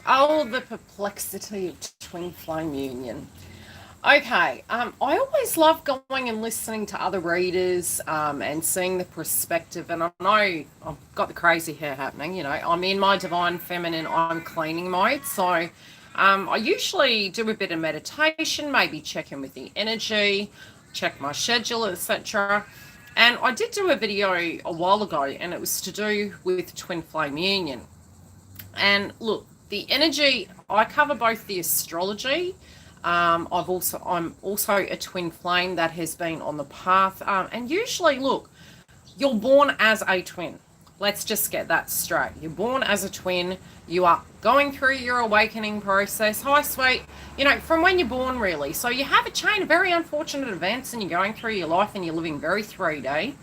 Oh, the perplexity of twin flame union. Okay, I always love going and listening to other readers and seeing the perspective. And I know I've got the crazy hair happening, I'm in my divine feminine, I'm cleaning mode. So I usually do a bit of meditation, maybe check in with the energy, check my schedule, etc. And I did do a video a while ago, and it was to do with twin flame union. And look, the energy, I cover both the astrology. I'm also a twin flame that has been on the path. And usually, look, you're born as a twin. Let's just get that straight. You're born as a twin. You are going through your awakening process. Hi, sweet. From when you're born, really. So you have a chain of very unfortunate events, and you're going through your life, and you're living very 3D.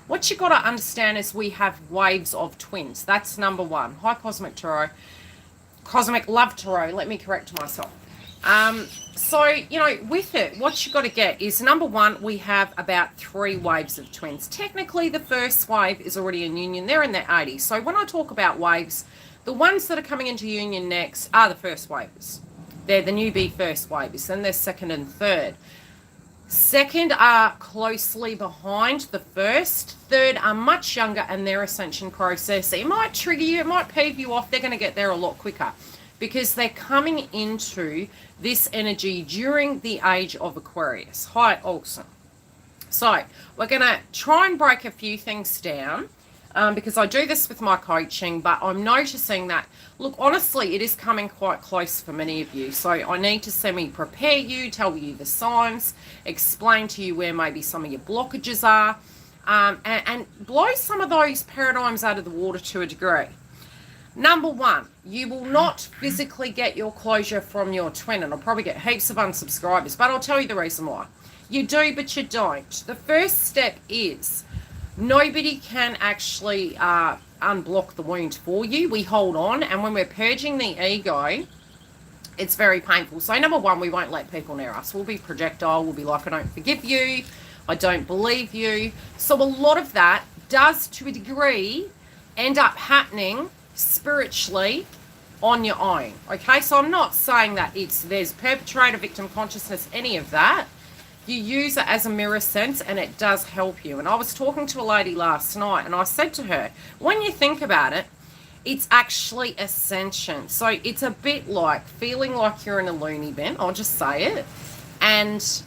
What you got to understand is we have waves of twins. That's number one. Hi, Cosmic Tarot. Cosmic Love Tarot. Let me correct myself. So, with it, what you got to get is, number one, we have about 3 waves of twins. Technically, the first wave is already in union. They're in their 80s. So when I talk about waves, the ones that are coming into union next are the first waves. They're the newbie first waves. Then there's second and third. Second are closely behind the first. Third are much younger, and their ascension process, it might trigger you, it might peeve you off. They're going to get there a lot quicker because they're coming into this energy during the age of Aquarius. Hi, Olson. So we're going to try and break a few things down because I do this with my coaching, but I'm noticing that, look, honestly, it is coming quite close for many of you. So I need to semi-prepare you, tell you the signs, explain to you where maybe some of your blockages are, and blow some of those paradigms out of the water to a degree. Number one, you will not physically get your closure from your twin, and I'll probably get heaps of unsubscribers, but I'll tell you the reason why. You do, but you don't. The first step is nobody can actually unblock the wound for you. We hold on, and when we're purging the ego, it's very painful. So number one, we won't let people near us. We'll be projectile. We'll be like, I don't forgive you. I don't believe you. So a lot of that does, to a degree, end up happening spiritually on your own. Okay, so I'm not saying that there's perpetrator, victim consciousness, any of that. You use it as a mirror sense, and it does help you. And I was talking to a lady last night, and I said to her, when you think about it, it's actually ascension. So it's a bit like feeling like you're in a loony bin, I'll just say it, and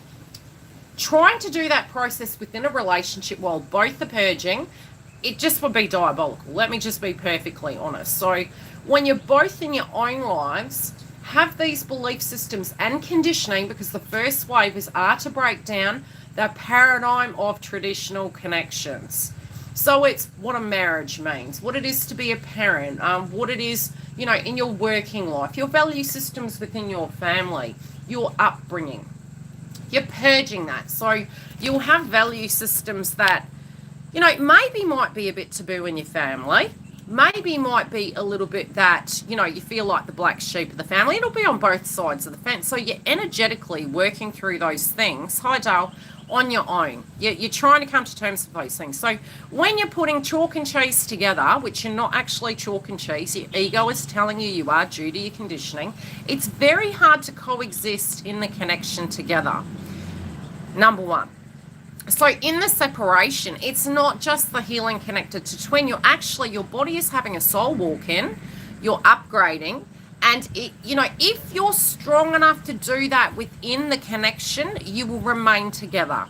trying to do that process within a relationship while both are purging, it just would be diabolical. Let me just be perfectly honest. So when you're both in your own lives, have these belief systems and conditioning, because the first wave are to break down the paradigm of traditional connections. So it's what a marriage means, what it is to be a parent, what it is, in your working life, your value systems within your family, your upbringing. You're purging that. So you'll have value systems that, maybe might be a bit taboo in your family. Maybe might be a little bit that, you feel like the black sheep of the family. It'll be on both sides of the fence. So you're energetically working through those things, hi Dale, on your own. You're trying to come to terms with those things. So when you're putting chalk and cheese together, which you're not actually chalk and cheese, your ego is telling you are due to your conditioning, it's very hard to coexist in the connection together. Number one. So in the separation, it's not just the healing connected to twin. Your body is having a soul walk in, you're upgrading, and if you're strong enough to do that within the connection, you will remain together.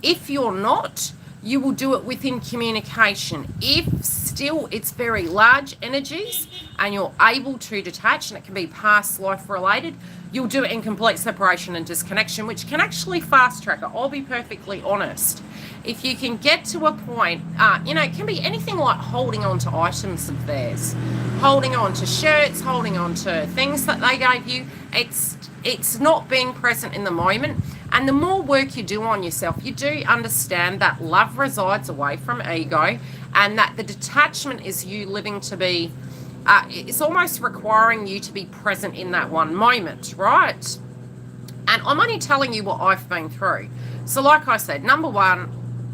If you're not, you will do it within communication. If still it's very large energies and you're able to detach, and it can be past life related, you'll do it in complete separation and disconnection, which can actually fast track it. I'll be perfectly honest. If you can get to a point, it can be anything like holding on to items of theirs, holding on to shirts, holding on to things that they gave you. It's not being present in the moment. And the more work you do on yourself, you do understand that love resides away from ego, and that the detachment is you living to be, it's almost requiring you to be present in that one moment, right? And I'm only telling you what I've been through. So like I said, number one,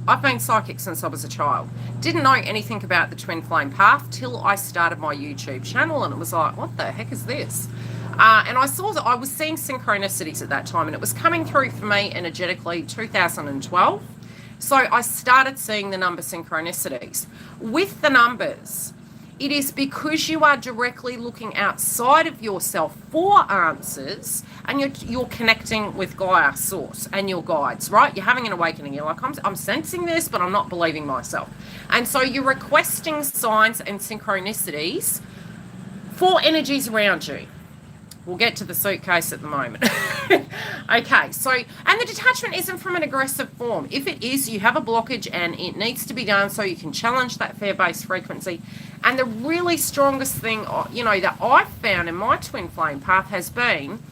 I've been psychic since I was a child. Didn't know anything about the twin flame path till I started my YouTube channel, and it was like, what the heck is this? And I saw that I was seeing synchronicities at that time, and it was coming through for me energetically 2012. So I started seeing the number synchronicities. With the numbers, it is because you are directly looking outside of yourself for answers, and you're connecting with Gaia source and your guides, right? You're having an awakening. You're like, I'm sensing this, but I'm not believing myself. And so you're requesting signs and synchronicities for energies around you. We'll get to the suitcase at the moment. Okay, so, and the detachment isn't from an aggressive form. If it is, you have a blockage and it needs to be done so you can challenge that fear-based frequency. And the really strongest thing, that I've found in my twin flame path has been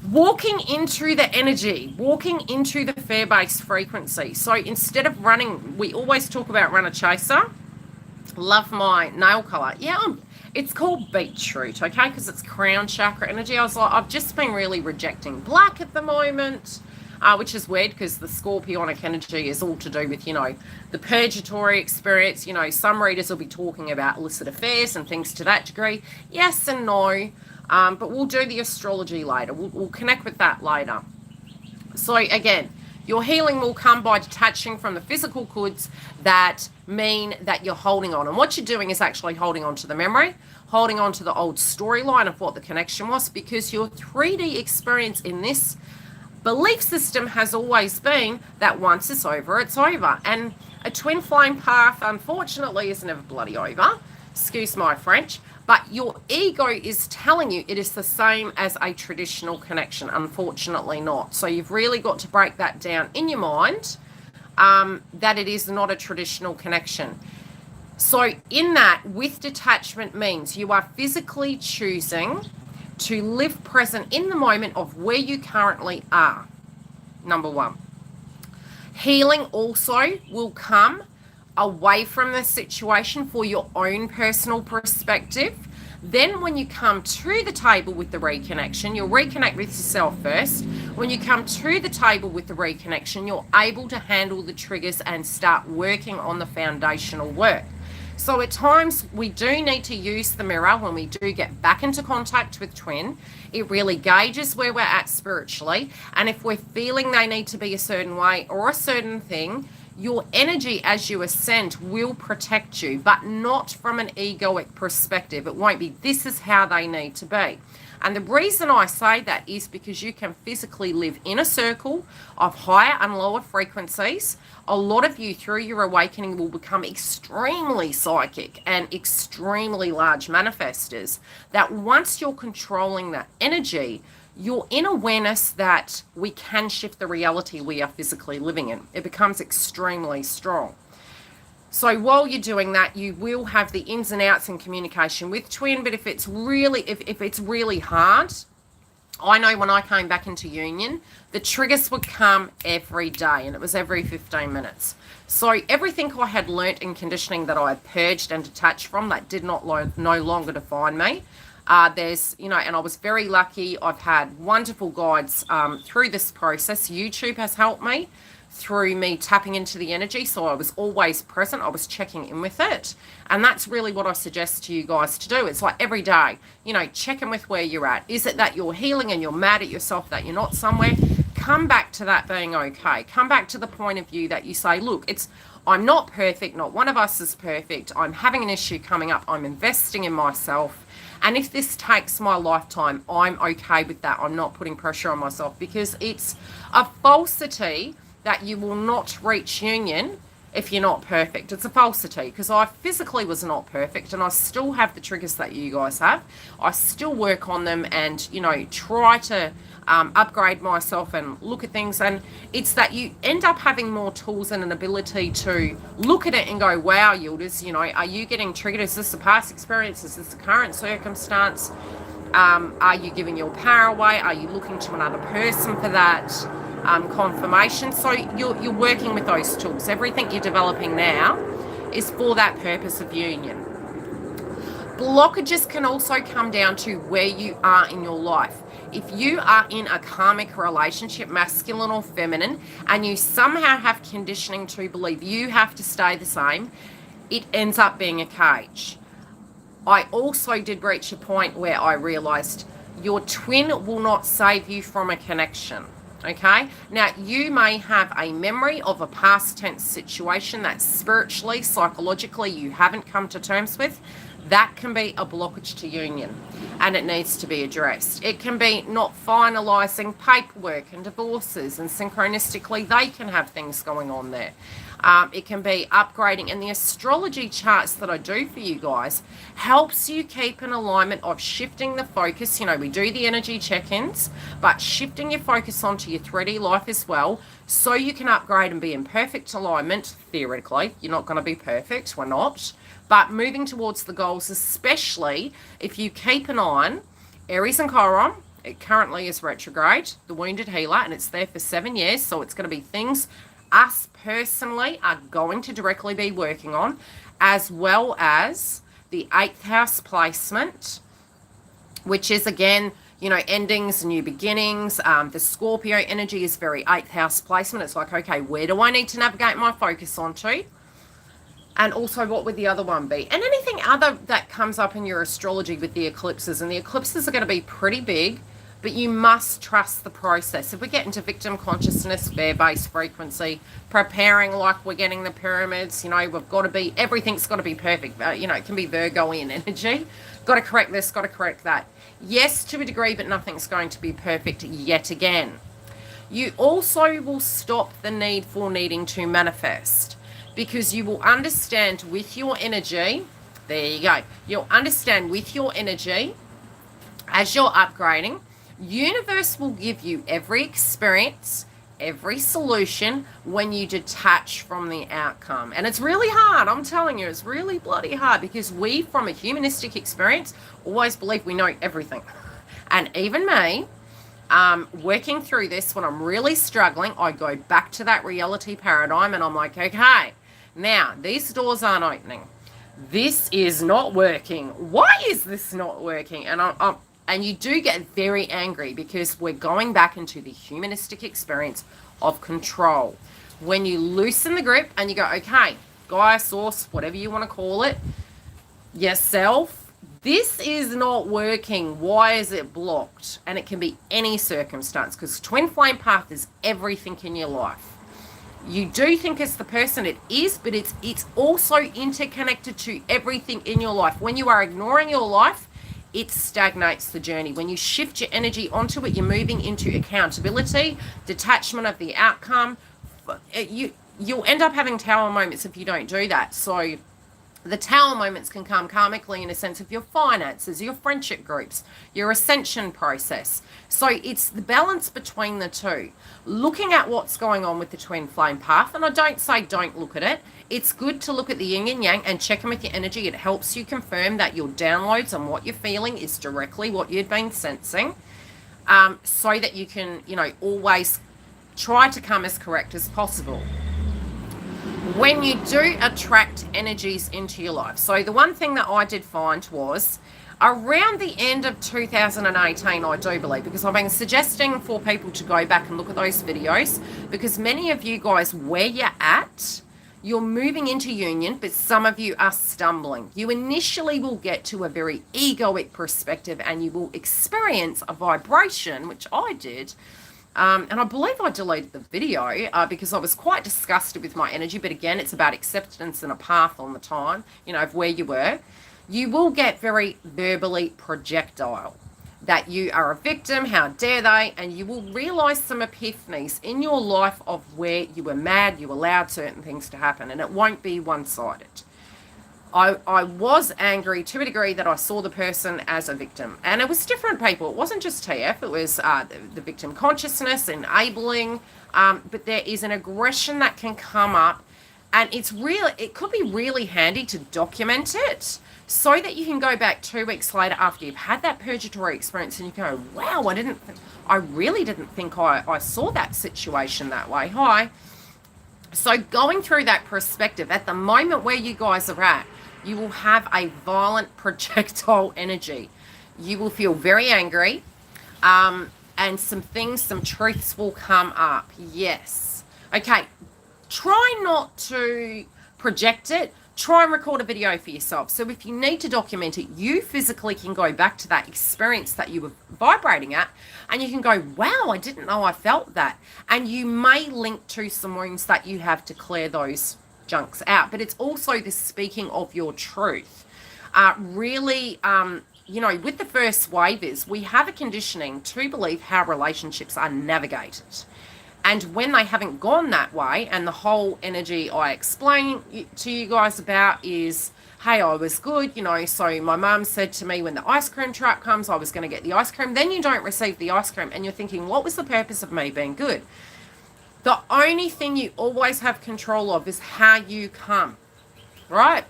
walking into the energy, walking into the fear-based frequency. So instead of running, we always talk about run a chaser. Love my nail color. Yeah, it's called beetroot, okay, because it's crown chakra energy. I was like, I've just been really rejecting black at the moment, which is weird because the scorpionic energy is all to do with, the purgatory experience. Some readers will be talking about illicit affairs and things to that degree. Yes and no, but we'll do the astrology later. We'll connect with that later. So again, your healing will come by detaching from the physical goods that mean that you're holding on. And what you're doing is actually holding on to the memory, holding on to the old storyline of what the connection was, because your 3D experience in this belief system has always been that once it's over, it's over. And a twin flame path, unfortunately, is never bloody over. Excuse my French. But your ego is telling you it is the same as a traditional connection. Unfortunately not. So you've really got to break that down in your mind, that it is not a traditional connection. So in that, with detachment means you are physically choosing to live present in the moment of where you currently are. Number one. Healing also will come away from the situation for your own personal perspective. Then when you come to the table with the reconnection, you'll reconnect with yourself first. When you come to the table with the reconnection, you're able to handle the triggers and start working on the foundational work. So at times we do need to use the mirror when we do get back into contact with twin. It really gauges where we're at spiritually. And if we're feeling they need to be a certain way or a certain thing, your energy as you ascend will protect you, but not from an egoic perspective. It won't be, this is how they need to be. And the reason I say that is because you can physically live in a circle of higher and lower frequencies. A lot of you through your awakening will become extremely psychic and extremely large manifestors, that once you're controlling that energy, you're in awareness that we can shift the reality we are physically living in. It becomes extremely strong. So while you're doing that, you will have the ins and outs in communication with twin. But if it's really hard, I know when I came back into union, the triggers would come every day, and it was every 15 minutes. So everything I had learnt in conditioning that I had purged and detached from, that did not no longer define me. And I was very lucky. I've had wonderful guides through this process. YouTube has helped me through me tapping into the energy. So I was always present. I was checking in with it. And that's really what I suggest to you guys to do. It's like every day, check in with where you're at. Is it that you're healing and you're mad at yourself that you're not somewhere? Come back to that being okay. Come back to the point of view that you say, look, I'm not perfect. Not one of us is perfect. I'm having an issue coming up. I'm investing in myself. And if this takes my lifetime, I'm okay with that. I'm not putting pressure on myself, because it's a falsity that you will not reach union if you're not perfect. It's a falsity, because I physically was not perfect, and I still have the triggers that you guys have. I still work on them and, try to upgrade myself and look at things. And it's that you end up having more tools and an ability to look at it and go, wow, Yildiz, are you getting triggered? Is this a past experience? Is this the current circumstance? Are you giving your power away? Are you looking to another person for that confirmation? So you're working with those tools. Everything you're developing now is for that purpose of union. Blockages can also come down to where you are in your life. If you are in a karmic relationship, masculine or feminine, and you somehow have conditioning to believe you have to stay the same, it ends up being a cage. I also did reach a point where I realized your twin will not save you from a connection. Okay, now you may have a memory of a past tense situation that spiritually, psychologically you haven't come to terms with. That can be a blockage to union, and it needs to be addressed. It can be not finalizing paperwork and divorces, and synchronistically they can have things going on there. It can be upgrading, and the astrology charts that I do for you guys helps you keep an alignment of shifting the focus. You know, we do the energy check-ins, but shifting your focus onto your 3D life as well, so you can upgrade and be in perfect alignment. Theoretically, you're not going to be perfect, we're not, but moving towards the goals, especially if you keep an eye on Aries and Chiron. It currently is retrograde, the wounded healer, and it's there for 7 years, so it's going to be things us personally are going to directly be working on, as well as the 8th house placement, which is again, you know, endings, new beginnings. The Scorpio energy is very 8th house placement. It's like, okay, where do I need to navigate my focus onto? And also, what would the other one be? And anything other that comes up in your astrology with the eclipses. And the eclipses are going to be pretty big, but you must trust the process. If we get into victim consciousness, fear-based frequency, preparing like we're getting the pyramids, you know, we've got to be, everything's got to be perfect. You know, it can be Virgoian energy. Got to correct this, got to correct that. Yes, to a degree, but nothing's going to be perfect yet again. You also will stop the need for needing to manifest, because you will understand with your energy, there you go, you'll understand with your energy, as you're upgrading, universe will give you every experience, every solution when you detach from the outcome. And it's really hard, I'm telling you, it's really bloody hard, because we, from a humanistic experience, always believe we know everything. And even me, working through this, when I'm really struggling, I go back to that reality paradigm and I'm like, okay, now these doors aren't opening. This is not working. Why is this not working? And and you do get very angry, because we're going back into the humanistic experience of control. When you loosen the grip and you go, okay, Gaia, source, whatever you want to call it, yourself, this is not working. Why is it blocked? And it can be any circumstance, because twin flame path is everything in your life. You do think it's the person, it is, but it's also interconnected to everything in your life. When you are ignoring your life, it stagnates the journey. When you shift your energy onto it, you're moving into accountability, detachment of the outcome. You'll end up having tower moments if you don't do that. So the tower moments can come karmically in a sense of your finances, your friendship groups, your ascension process. So it's the balance between the two. Looking at what's going on with the twin flame path, and I don't say don't look at it. It's good to look at the yin and yang and check in with your energy. It helps you confirm that your downloads and what you're feeling is directly what you've been sensing, so that you can, you know, always try to come as correct as possible. When you do attract energies into your life, so the one thing that I did find was around the end of 2018, I do believe, because I've been suggesting for people to go back and look at those videos, because many of you guys, where you're at, you're moving into union, but some of you are stumbling. You initially will get to a very egoic perspective, and you will experience a vibration, which I did. And I believe I deleted the video because I was quite disgusted with my energy. But again, it's about acceptance and a path on the time, you know, of where you were. You will get very verbally projectile, that you are a victim, how dare they, and you will realize some epiphanies in your life of where you were mad, you allowed certain things to happen, and it won't be one-sided. I was angry to a degree that I saw the person as a victim, and it was different people. It wasn't just TF, it was the victim consciousness, enabling, but there is an aggression that can come up, and it could be really handy to document it, so that you can go back 2 weeks later after you've had that purgatory experience and you go, wow, I really didn't think I saw that situation that way. Hi. So going through that perspective, at the moment where you guys are at, You will have a violent projectile energy. You will feel very angry, and some truths will come up. Yes. Okay. Try not to project it. Try and record a video for yourself. So if you need to document it, you physically can go back to that experience that you were vibrating at, and you can go, wow, I didn't know I felt that. And you may link to some wounds that you have to clear those junks out. But it's also the speaking of your truth. Really, with the first wave is we have a conditioning to believe how relationships are navigated. And when they haven't gone that way, and the whole energy I explain to you guys about is, hey, I was good, so my mum said to me when the ice cream truck comes, I was going to get the ice cream. Then you don't receive the ice cream and you're thinking, what was the purpose of me being good? The only thing you always have control of is how you come, right?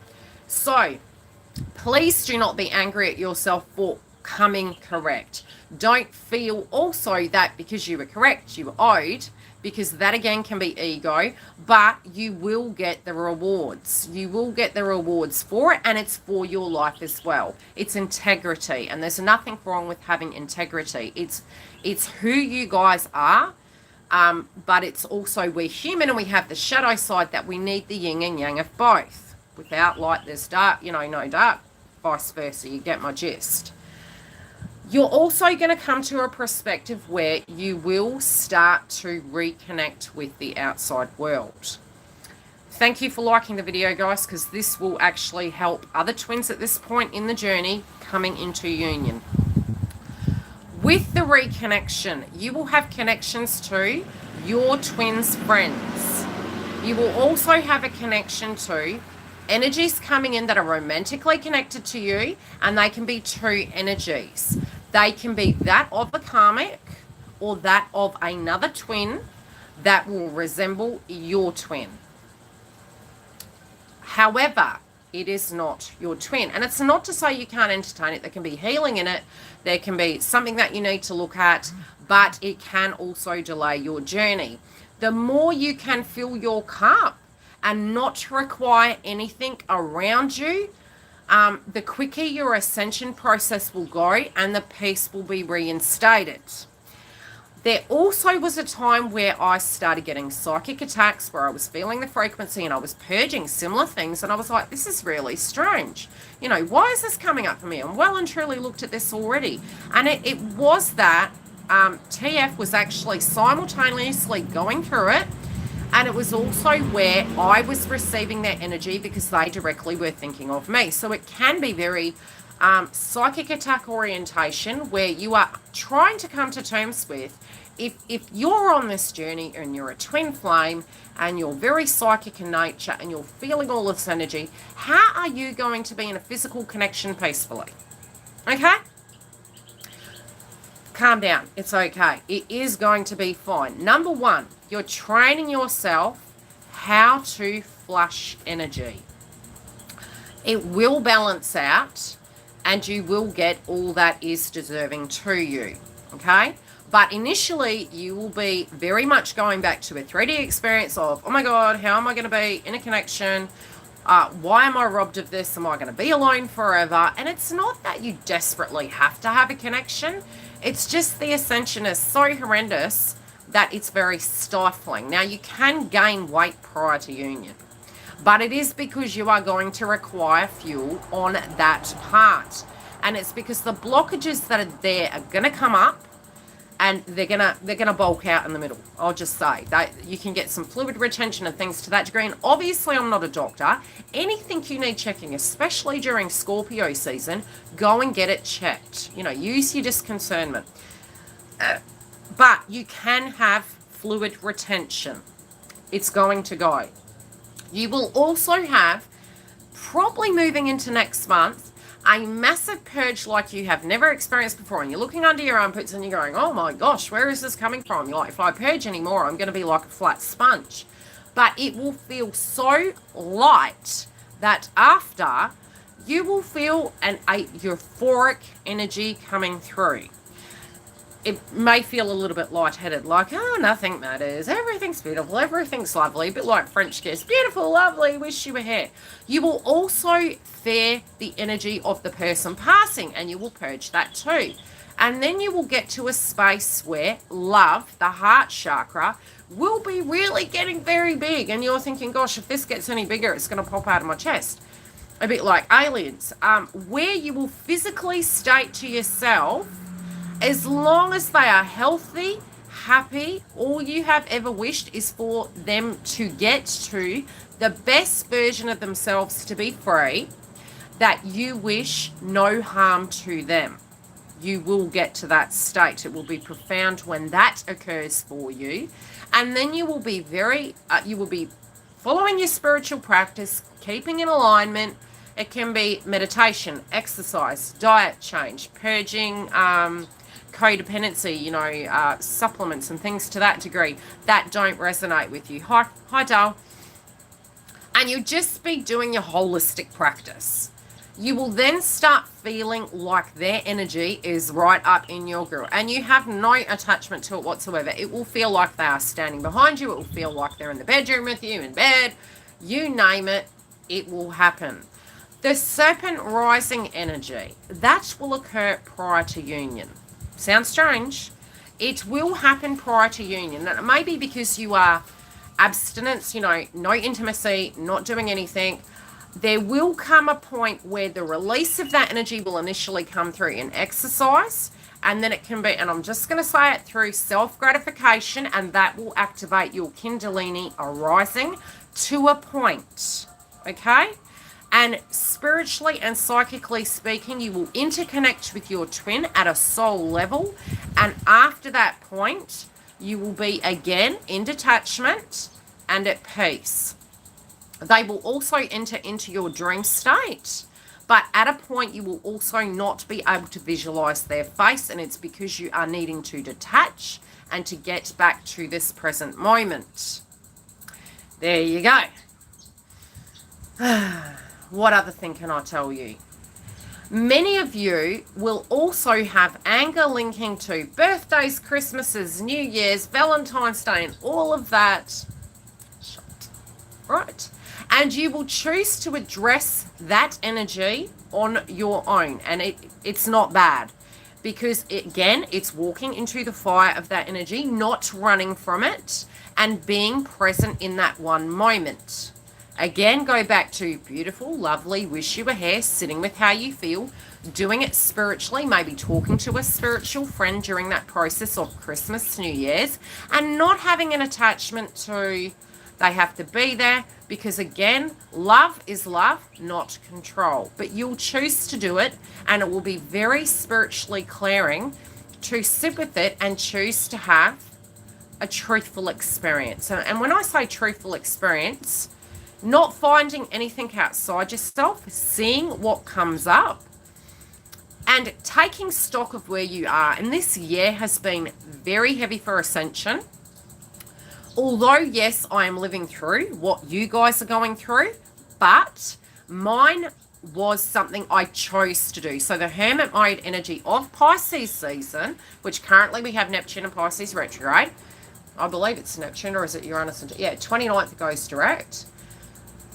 So please do not be angry at yourself for coming correct. Don't feel also that because you were correct, you were owed, because that again can be ego, but you will get the rewards. You will get the rewards for it, and it's for your life as well. It's integrity, and there's nothing wrong with having integrity. It's who you guys are, but it's also we're human and we have the shadow side that we need the yin and yang of both. Without light, there's dark, no dark, vice versa. You get my gist. You're also going to come to a perspective where you will start to reconnect with the outside world. Thank you for liking the video, guys, because this will actually help other twins at this point in the journey coming into union. With the reconnection, you will have connections to your twins' friends. You will also have a connection to energies coming in that are romantically connected to you, and they can be two energies. They can be that of a karmic or that of another twin that will resemble your twin. However, it is not your twin. And it's not to say you can't entertain it. There can be healing in it. There can be something that you need to look at, but it can also delay your journey. The more you can fill your cup and not require anything around you, the quicker your ascension process will go and the peace will be reinstated. There also was a time where I started getting psychic attacks where I was feeling the frequency and I was purging similar things, and I was like, this is really strange. Why is this coming up for me? And well and truly looked at this already. And it was that TF was actually simultaneously going through it, and it was also where I was receiving their energy because they directly were thinking of me. So it can be very psychic attack orientation where you are trying to come to terms with, if you're on this journey and you're a twin flame and you're very psychic in nature and you're feeling all this energy, how are you going to be in a physical connection peacefully? Okay? Calm down. It's okay. It is going to be fine. Number one, you're training yourself how to flush energy. It will balance out and you will get all that is deserving to you. Okay? But initially, you will be very much going back to a 3D experience of, oh my God, how am I going to be in a connection? Why am I robbed of this? Am I going to be alone forever? And it's not that you desperately have to have a connection. It's just the ascension is so horrendous that it's very stifling. Now, you can gain weight prior to union, but it is because you are going to require fuel on that part. And it's because the blockages that are there are going to come up, and they're gonna bulk out in the middle. I'll just say that you can get some fluid retention and things to that degree. And obviously, I'm not a doctor. Anything you need checking, especially during Scorpio season, go and get it checked. Use your discernment. But you can have fluid retention. It's going to go. You will also have, probably moving into next month, a massive purge like you have never experienced before, and you're looking under your armpits and you're going, oh my gosh, where is this coming from? You're like, if I purge anymore, I'm going to be like a flat sponge. But it will feel so light that after, you will feel a euphoric energy coming through. it may feel a little bit lightheaded, like, oh, nothing matters, everything's beautiful, everything's lovely, a bit like French kiss, beautiful, lovely, wish you were here. You will also feel the energy of the person passing, and you will purge that too. And then you will get to a space where love, the heart chakra, will be really getting very big, and you're thinking, gosh, if this gets any bigger, it's going to pop out of my chest. A bit like aliens, where you will physically state to yourself, as long as they are healthy, happy, all you have ever wished is for them to get to the best version of themselves, to be free, that you wish no harm to them. You will get to that state. It will be profound when that occurs for you. And then you will be you will be following your spiritual practice, keeping in alignment. It can be meditation, exercise, diet change, purging, codependency, supplements and things to that degree that don't resonate with you. Hi, Dale. And you'll just be doing your holistic practice. You will then start feeling like their energy is right up in your grill, and you have no attachment to it whatsoever. It will feel like they are standing behind you. It will feel like they're in the bedroom with you, in bed. You name it, it will happen. The serpent rising energy, that will occur prior to union. Sounds strange. It will happen prior to union. And it may be because you are abstinence, no intimacy, not doing anything. There will come a point where the release of that energy will initially come through in exercise, and then it can be, and I'm just going to say it, through self-gratification, and that will activate your Kundalini arising to a point, okay? And spiritually and psychically speaking, you will interconnect with your twin at a soul level, and after that point, you will be again in detachment and at peace. They will also enter into your dream state, but at a point you will also not be able to visualize their face, and it's because you are needing to detach and to get back to this present moment. There you go. What other thing can I tell you? Many of you will also have anger linking to birthdays, Christmases, New Year's, Valentine's Day, and all of that. Right. And you will choose to address that energy on your own. And it's not bad, because it's walking into the fire of that energy, not running from it, and being present in that one moment. Again, go back to beautiful, lovely, wish you were here, sitting with how you feel, doing it spiritually, maybe talking to a spiritual friend during that process of Christmas, New Year's, and not having an attachment to they have to be there, because again, love is love, not control. But you'll choose to do it, and it will be very spiritually clearing to sit with it and choose to have a truthful experience. And when I say truthful experience, not finding anything outside yourself, seeing what comes up, and taking stock of where you are. And this year has been very heavy for ascension. Although, yes, I am living through what you guys are going through, but mine was something I chose to do. So the hermit mode energy of Pisces season, which currently we have Neptune and Pisces retrograde. I believe it's Neptune, or is it Uranus? Yeah, 29th goes direct.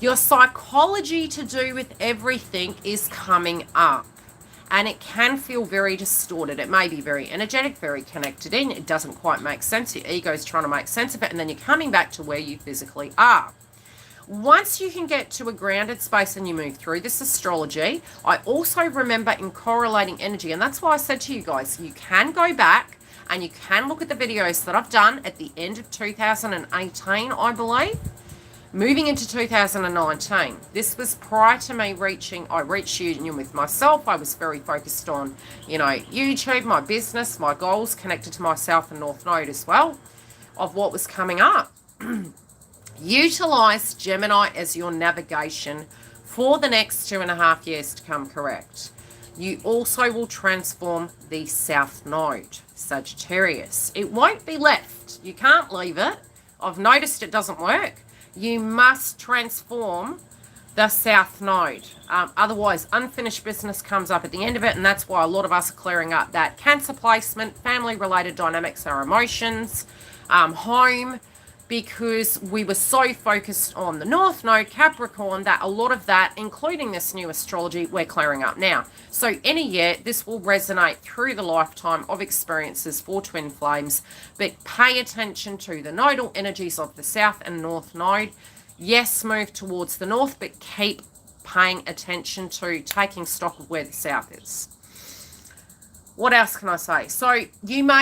Your psychology to do with everything is coming up. And it can feel very distorted. It may be very energetic, very connected in. It doesn't quite make sense. Your ego is trying to make sense of it. And then you're coming back to where you physically are. Once you can get to a grounded space and you move through this astrology, I also remember in correlating energy. And that's why I said to you guys, you can go back and you can look at the videos that I've done at the end of 2018, I believe. Moving into 2019, this was prior to me I reached union with myself. I was very focused on, YouTube, my business, my goals, connected to myself and North Node as well, of what was coming up. Utilize Gemini as your navigation for the next 2.5 years to come, correct. You also will transform the South Node, Sagittarius. It won't be left. You can't leave it. I've noticed it doesn't work. You must transform the South Node. Otherwise, unfinished business comes up at the end of it, and that's why a lot of us are clearing up that Cancer placement, family-related dynamics, our emotions, home, because we were so focused on the North Node, Capricorn, that a lot of that, including this new astrology, we're clearing up now. So in a year, this will resonate through the lifetime of experiences for twin flames, but pay attention to the nodal energies of the South and North Node. Yes, move towards the North, but keep paying attention to taking stock of where the South is. What else can I say? So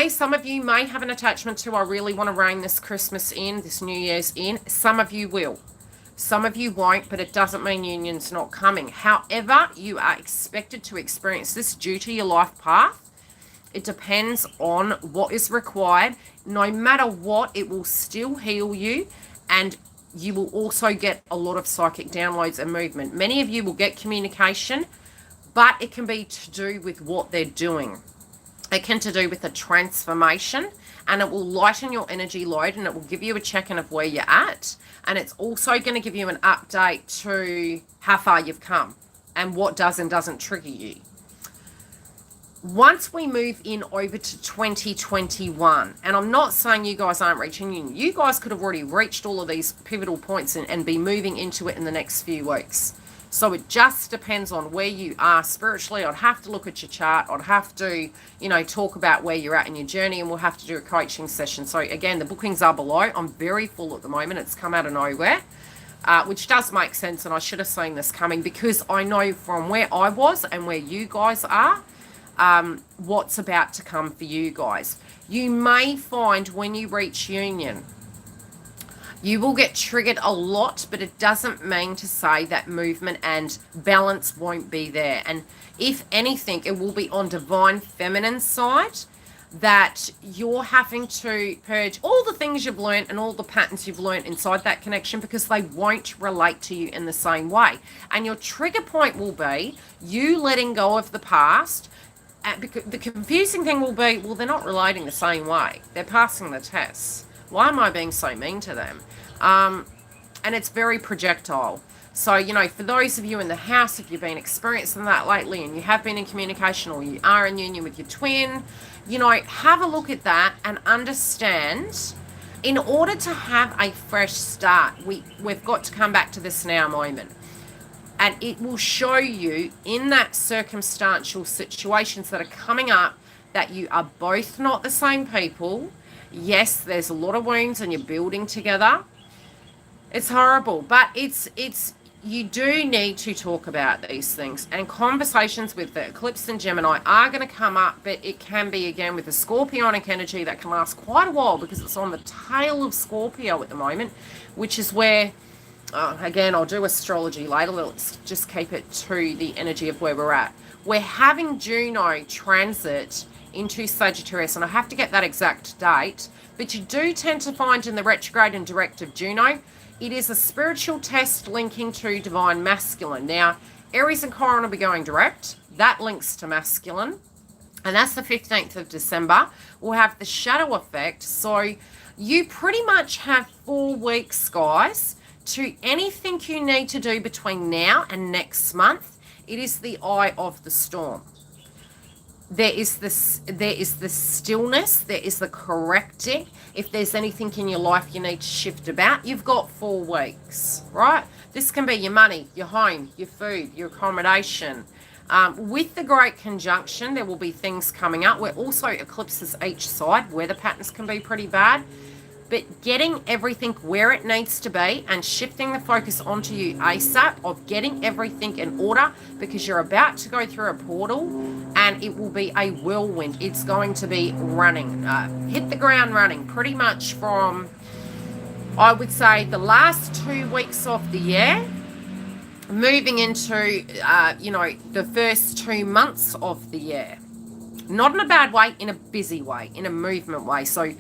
some of you may have an attachment to, I really want to rein this Christmas in, this New Year's in. Some of you will. Some of you won't, but it doesn't mean union's not coming. However, you are expected to experience this due to your life path. It depends on what is required. No matter what, it will still heal you, and you will also get a lot of psychic downloads and movement. Many of you will get communication, but it can be to do with what they're doing. It can to do with a transformation, and it will lighten your energy load, and it will give you a check-in of where you're at. And it's also going to give you an update to how far you've come and what does and doesn't trigger you. Once we move in over to 2021, and I'm not saying you guys aren't reaching union. You guys could have already reached all of these pivotal points and be moving into it in the next few weeks. So it just depends on where you are spiritually. I'd have to look at your chart. I'd have to, talk about where you're at in your journey, and we'll have to do a coaching session. So again, the bookings are below. I'm very full at the moment. It's come out of nowhere, which does make sense. And I should have seen this coming, because I know from where I was and where you guys are, what's about to come for you guys. You may find when you reach union, you will get triggered a lot, but it doesn't mean to say that movement and balance won't be there. And if anything, it will be on divine feminine side that you're having to purge all the things you've learned and all the patterns you've learned inside that connection, because they won't relate to you in the same way. And your trigger point will be you letting go of the past. Because the confusing thing will be, well, they're not relating the same way. They're passing the tests. Why am I being so mean to them? And it's very projectile. So, for those of you in the house, if you've been experiencing that lately and you have been in communication, or you are in union with your twin, have a look at that and understand, in order to have a fresh start, we've got to come back to this now moment. And it will show you in that circumstantial situations that are coming up that you are both not the same people. Yes, there's a lot of wounds and you're building together. It's horrible, but you do need to talk about these things. And conversations with the eclipse and Gemini are going to come up, but it can be, again, with the Scorpionic energy that can last quite a while, because it's on the tail of Scorpio at the moment, which is where... again, I'll do astrology later. Let's just keep it to the energy of where we're at. We're having Juno transit into Sagittarius, and I have to get that exact date, but you do tend to find in the retrograde and direct of Juno, it is a spiritual test linking to divine masculine. Now, Aries and Chiron will be going direct. That links to masculine, and that's the 15th of December. We'll have the shadow effect. So you pretty much have 4 weeks, guys, to anything you need to do between now and next month. It is the eye of the storm. There is the stillness, there is the correcting. If there's anything in your life you need to shift about, you've got 4 weeks, right? This can be your money, your home, your food, your accommodation. With the Great Conjunction, there will be things coming up where also eclipses each side, weather patterns can be pretty bad. But getting everything where it needs to be and shifting the focus onto you ASAP of getting everything in order, because you're about to go through a portal and it will be a whirlwind. It's going to be running, hit the ground running pretty much from, I would say, the last 2 weeks of the year, moving into, the first 2 months of the year. Not in a bad way, in a busy way, in a movement way. So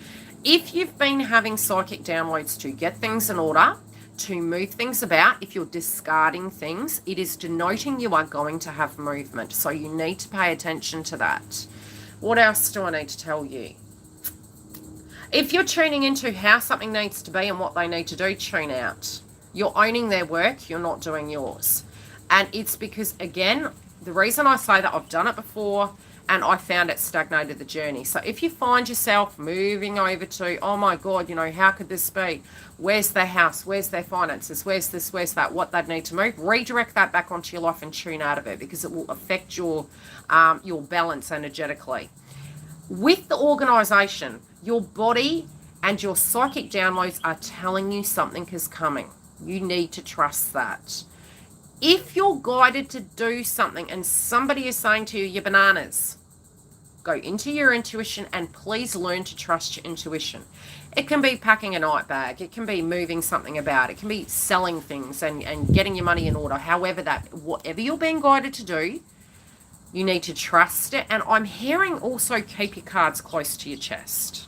if you've been having psychic downloads to get things in order, to move things about, if you're discarding things, it is denoting you are going to have movement. So you need to pay attention to that. What else do I need to tell you? If you're tuning into how something needs to be and what they need to do, tune out. You're owning their work, you're not doing yours. And it's because, again, the reason I say that, I've done it before and I found it stagnated the journey. So if you find yourself moving over to, oh my God, how could this be? Where's their house? Where's their finances? Where's this? Where's that? What they'd need to move? Redirect that back onto your life and tune out of it, because it will affect your balance energetically. With the organization, your body and your psychic downloads are telling you something is coming. You need to trust that. If you're guided to do something and somebody is saying to you, you're bananas, go into your intuition and please learn to trust your intuition. It can be packing a night bag. It can be moving something about. It can be selling things and getting your money in order. However, whatever you're being guided to do, you need to trust it. And I'm hearing also keep your cards close to your chest.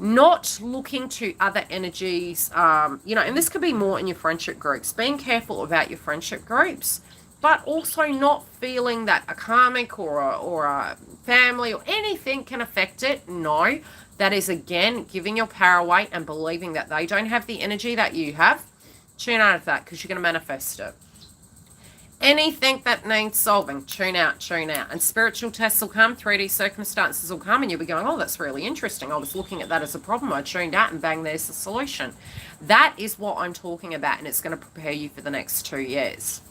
Not looking to other energies, and this could be more in your friendship groups. Being careful about your friendship groups, but also not feeling that a karmic or a family or anything can affect it. No, that is, again, giving your power away and believing that they don't have the energy that you have. Tune out of that, because you're going to manifest it. Anything that needs solving, tune out. And spiritual tests will come, 3D circumstances will come, and you'll be going, oh, that's really interesting. I was looking at that as a problem. I tuned out and bang, there's the solution. That is what I'm talking about, and it's going to prepare you for the next 2 years.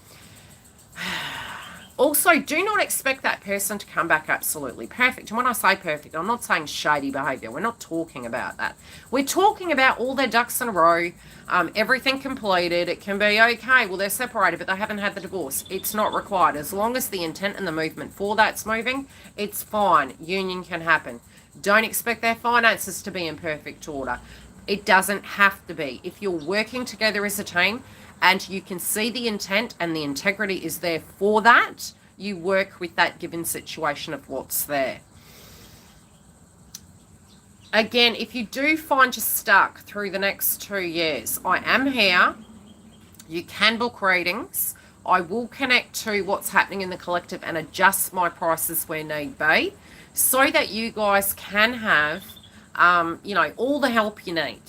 Also, do not expect that person to come back absolutely perfect. And when I say perfect, I'm not saying shady behavior. We're not talking about that. We're talking about all their ducks in a row, everything completed. It can be, okay, well, they're separated, but they haven't had the divorce. It's not required. As long as the intent and the movement for that's moving, it's fine. Union can happen. Don't expect their finances to be in perfect order. It doesn't have to be. If you're working together as a team, and you can see the intent and the integrity is there for that, you work with that given situation of what's there. Again, if you do find you're stuck through the next 2 years, I am here. You can book readings. I will connect to what's happening in the collective and adjust my prices where need be, so that you guys can have, all the help you need.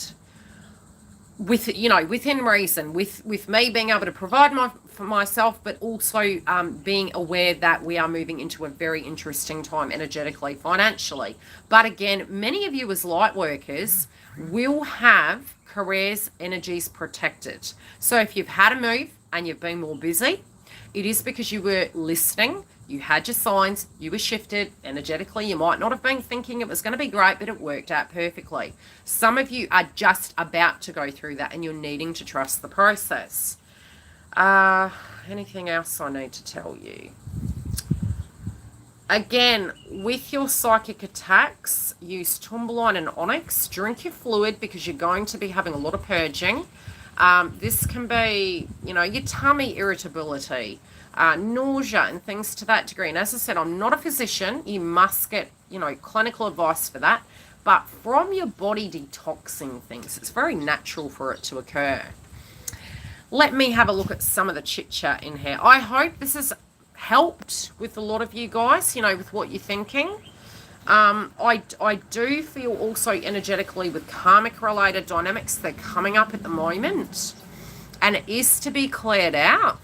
Within reason, with me being able to provide for myself, but also being aware that we are moving into a very interesting time energetically, financially. But again, many of you as light workers will have careers, energies protected. So if you've had a move and you've been more busy, it is because you were listening. You had your signs, you were shifted energetically. You might not have been thinking it was going to be great, but it worked out perfectly. Some of you are just about to go through that and you're needing to trust the process. Anything else I need to tell you? Again, with your psychic attacks, use tourmaline and onyx. Drink your fluid, because you're going to be having a lot of purging. This can be, your tummy irritability, nausea and things to that degree. And as I said, I'm not a physician. You must get, clinical advice for that. But from your body detoxing things, it's very natural for it to occur. Let me have a look at some of the chit chat in here. I hope this has helped with a lot of you guys, with what you're thinking. I do feel also energetically with karmic related dynamics, they're coming up at the moment, and it is to be cleared out.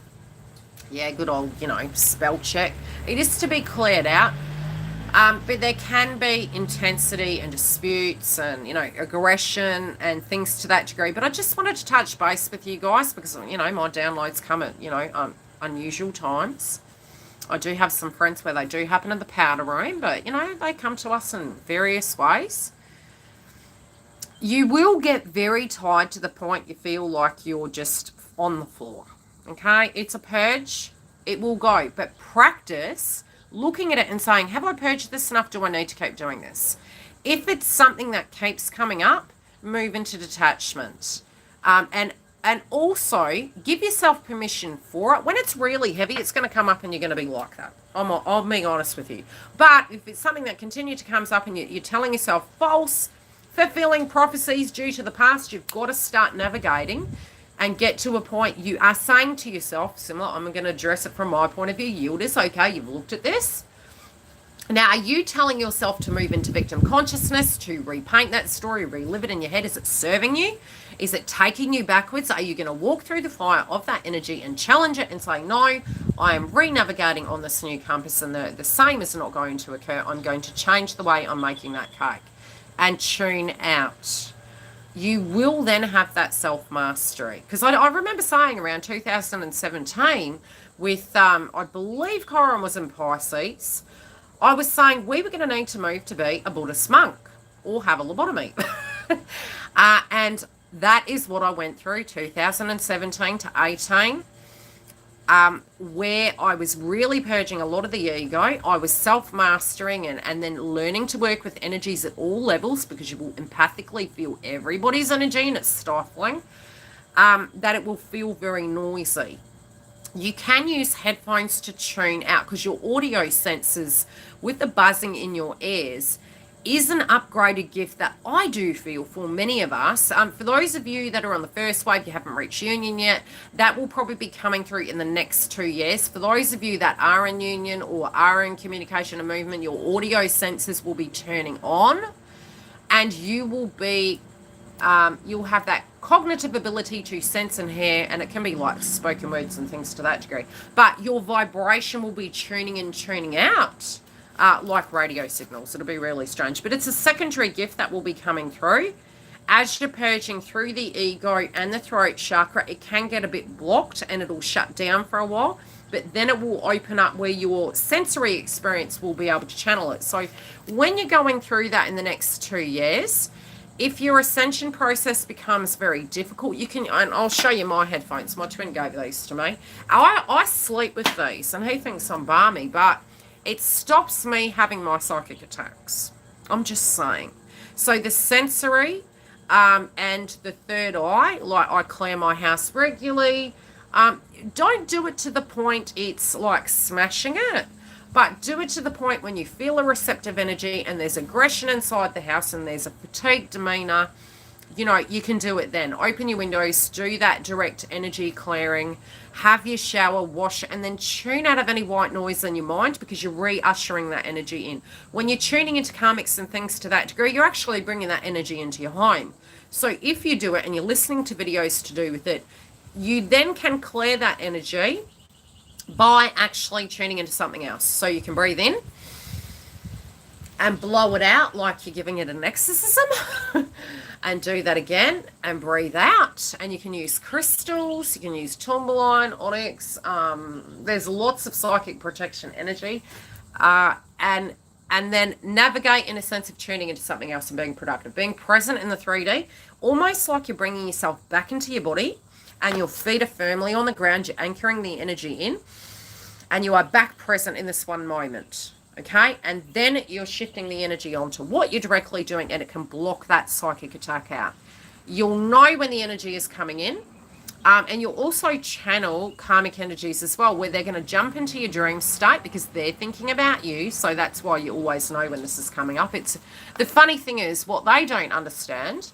Yeah, good old, spell check. It is to be cleared out. But there can be intensity and disputes and, aggression and things to that degree. But I just wanted to touch base with you guys because, my downloads come at, unusual times. I do have some friends where they do happen in the powder room, but, they come to us in various ways. You will get very tired to the point you feel like you're just on the floor, okay? It's a purge. It will go, but practice looking at it and saying, have I purged this enough? Do I need to keep doing this? If it's something that keeps coming up, move into detachment. And also give yourself permission for it. When it's really heavy, it's going to come up and you're going to be like that. I'm being honest with you. But if it's something that continues to comes up and you're telling yourself false, fulfilling prophecies due to the past, you've got to start navigating and get to a point you are saying to yourself, similar, I'm going to address it from my point of view, yield is okay, you've looked at this. Now, are you telling yourself to move into victim consciousness, to repaint that story, relive it in your head? Is it serving you? Is it taking you backwards? Are you going to walk through the fire of that energy and challenge it and say, no, I am re-navigating on this new compass and the same is not going to occur. I'm going to change the way I'm making that cake and tune out. You will then have that self-mastery. Because I remember saying around 2017 with, I believe Corin was in Pisces, I was saying we were going to need to move to be a Buddhist monk or have a lobotomy. And that is what I went through 2017 to 18, where I was really purging a lot of the ego. I was self-mastering and then learning to work with energies at all levels, because you will empathically feel everybody's energy and it's stifling, that it will feel very noisy. You can use headphones to tune out, because your audio senses with the buzzing in your ears is an upgraded gift that I do feel for many of us. For those of you that are on the first wave, you haven't reached union yet, that will probably be coming through in the next 2 years. For those of you that are in union or are in communication and movement, your audio senses will be turning on, and you will be, you'll have that cognitive ability to sense and hear, and it can be like spoken words and things to that degree, but your vibration will be tuning in, tuning out, like radio signals. It'll be really strange, but it's a secondary gift that will be coming through. As you're purging through the ego and the throat chakra, it can get a bit blocked and it'll shut down for a while, but then it will open up where your sensory experience will be able to channel it. So when you're going through that in the next 2 years, if your ascension process becomes very difficult, you can, and I'll show you my headphones. My twin gave these to me. I sleep with these, and he thinks I'm balmy, but it stops me having my psychic attacks. I'm just saying. So the sensory and the third eye, like I clear my house regularly. Don't do it to the point it's like smashing it, but do it to the point when you feel a receptive energy and there's aggression inside the house and there's a fatigued demeanor. You know, you can do it then. Open your windows, do that direct energy clearing, have your shower, wash, and then tune out of any white noise in your mind, because you're re-ushering that energy in. When you're tuning into karmics and things to that degree, you're actually bringing that energy into your home. So if you do it and you're listening to videos to do with it, you then can clear that energy by actually tuning into something else. So you can breathe in and blow it out like you're giving it an exorcism. And do that again and breathe out. And you can use crystals, you can use tourmaline, onyx. There's lots of psychic protection energy. And then navigate in a sense of tuning into something else and being productive. Being present in the 3D, almost like you're bringing yourself back into your body and your feet are firmly on the ground. You're anchoring the energy in and you are back present in this one moment. Okay, and then you're shifting the energy onto what you're directly doing, and it can block that psychic attack out. You'll know when the energy is coming in, and you'll also channel karmic energies as well, where they're going to jump into your dream state because they're thinking about you. So that's why you always know when this is coming up. It's the funny thing is, what they don't understand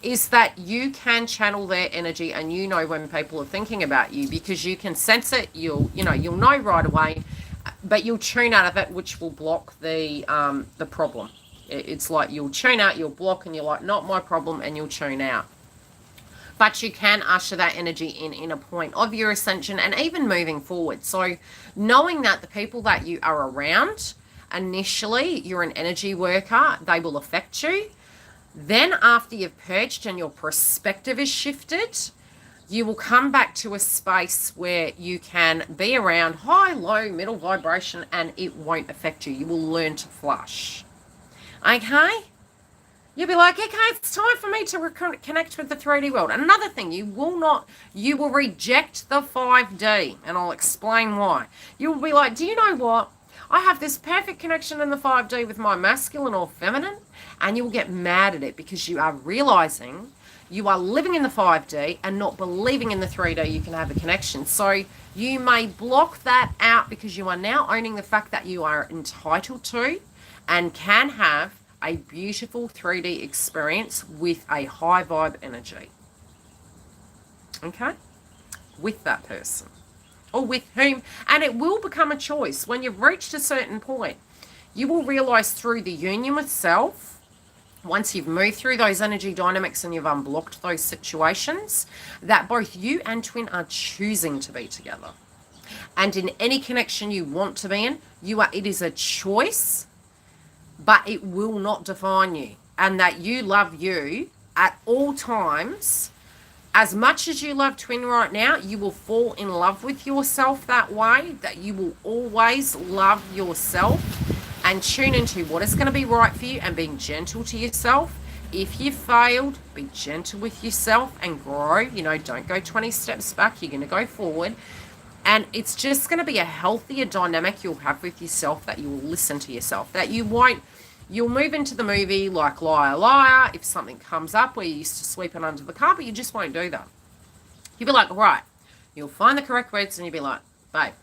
is that you can channel their energy, and you know when people are thinking about you because you can sense it. You'll know right away. But you'll tune out of it, which will block the problem. It's like you'll tune out, you'll block, and you're like, not my problem, and you'll tune out. But you can usher that energy in a point of your ascension and even moving forward. So knowing that the people that you are around, initially, you're an energy worker, they will affect you. Then after you've purged and your perspective is shifted, you will come back to a space where you can be around high, low, middle vibration, and it won't affect you. You will learn to flush. Okay? You'll be like, okay, it's time for me to connect with the 3D world. Another thing, you will reject the 5D, and I'll explain why. You'll be like, do you know what? I have this perfect connection in the 5D with my masculine or feminine, and you'll get mad at it because you are realizing you are living in the 5D and not believing in the 3D you can have a connection. So you may block that out because you are now owning the fact that you are entitled to and can have a beautiful 3D experience with a high vibe energy. Okay? With that person. Or with whom. And it will become a choice. When you've reached a certain point, you will realize through the union with self, once you've moved through those energy dynamics and you've unblocked those situations, that both you and twin are choosing to be together. And in any connection you want to be in, it is a choice, but it will not define you. And that you love you at all times. As much as you love twin right now, you will fall in love with yourself that way, that you will always love yourself and tune into what is going to be right for you and being gentle to yourself. If you failed, be gentle with yourself and grow. You know, don't go 20 steps back. You're going to go forward. And it's just going to be a healthier dynamic you'll have with yourself, that you will listen to yourself, that you won't, you'll move into the movie like liar, liar. If something comes up where you used to sweep it under the carpet, you just won't do that. You'll be like, right, you'll find the correct words and you'll be like, babe,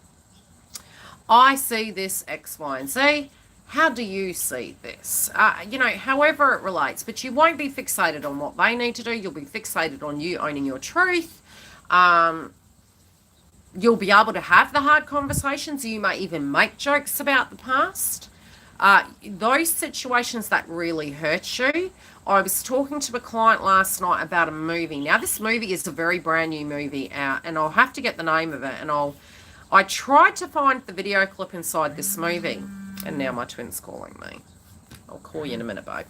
I see this X, Y, and Z. How do you see this? You know, however it relates, but you won't be fixated on what they need to do. You'll be fixated on you owning your truth. You'll be able to have the hard conversations. You may even make jokes about the past. Those situations that really hurt you. I was talking to a client last night about a movie. Now, this movie is a very brand new movie out, and I'll have to get the name of it. And I tried to find the video clip inside this movie. And now my twin's calling me. I'll call you in a minute, babe.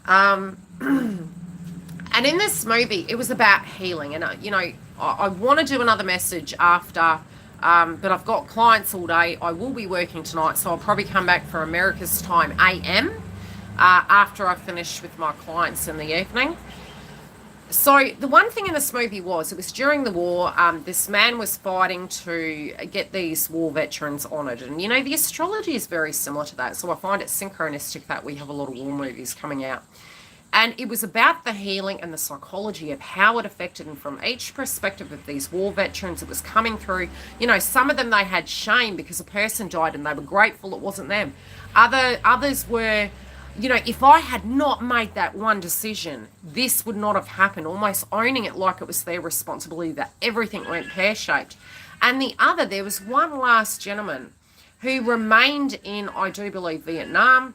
And in this movie, it was about healing. And, you know, I want to do another message after, but I've got clients all day. I will be working tonight, so I'll probably come back for America's time, AM, after I finish with my clients in the evening. So the one thing in this movie was, it was during the war. This man was fighting to get these war veterans honoured. And, you know, the astrology is very similar to that. So I find it synchronistic that we have a lot of war movies coming out. And it was about the healing and the psychology of how it affected them from each perspective of these war veterans. It was coming through, you know, some of them, they had shame because a person died and they were grateful it wasn't them. Others were, you know, if I had not made that one decision, this would not have happened, almost owning it like it was their responsibility, that everything went pear-shaped. And there was one last gentleman who remained in, I do believe, Vietnam.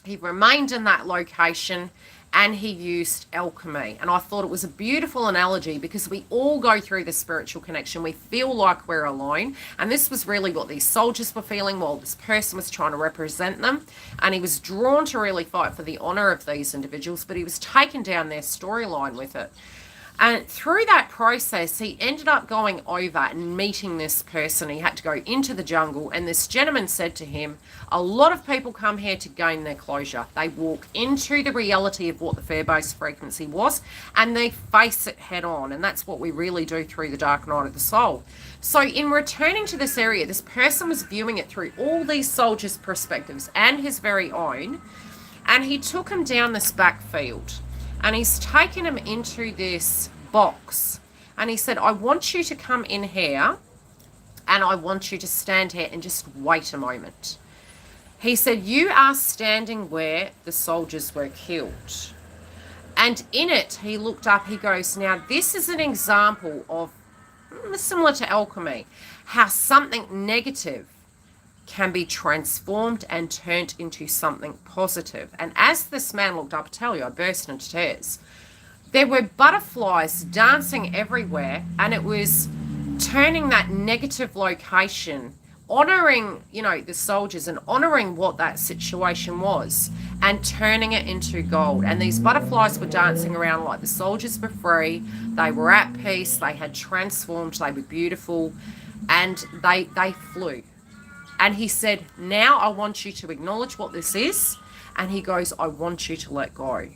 He remained in that location and he used alchemy. And I thought it was a beautiful analogy because we all go through the spiritual connection. We feel like we're alone. And this was really what these soldiers were feeling while this person was trying to represent them. And he was drawn to really fight for the honor of these individuals, but he was taken down their storyline with it. And through that process, he ended up going over and meeting this person. He had to go into the jungle, and this gentleman said to him, a lot of people come here to gain their closure. They walk into the reality of what the fear-based frequency was, and they face it head on. And that's what we really do through the dark night of the soul. So in returning to this area, this person was viewing it through all these soldiers' perspectives and his very own, and he took him down this backfield. And he's taken him into this box. And he said, I want you to come in here and I want you to stand here and just wait a moment. He said, you are standing where the soldiers were killed. And in it, he looked up, he goes, now this is an example of, similar to alchemy, how something negative can be transformed and turned into something positive. And as this man looked up, I tell you, I burst into tears. There were butterflies dancing everywhere, and it was turning that negative location, honoring, you know, the soldiers and honoring what that situation was, and turning it into gold. And these butterflies were dancing around like the soldiers were free, they were at peace, they had transformed, they were beautiful, and they flew. And he said, now I want you to acknowledge what this is. And he goes, I want you to let go.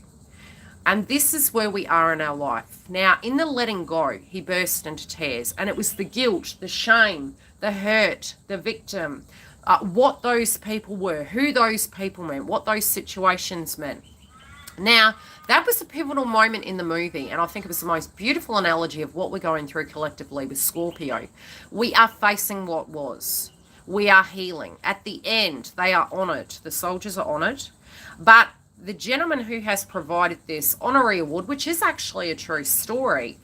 And this is where we are in our life. Now, in the letting go, he burst into tears. And it was the guilt, the shame, the hurt, the victim, what those people were, who those people meant, what those situations meant. Now, that was a pivotal moment in the movie, and I think it was the most beautiful analogy of what we're going through collectively with Scorpio. We are facing what was. We are healing. At the end, they are honoured. The soldiers are honoured. But the gentleman who has provided this honorary award, which is actually a true story,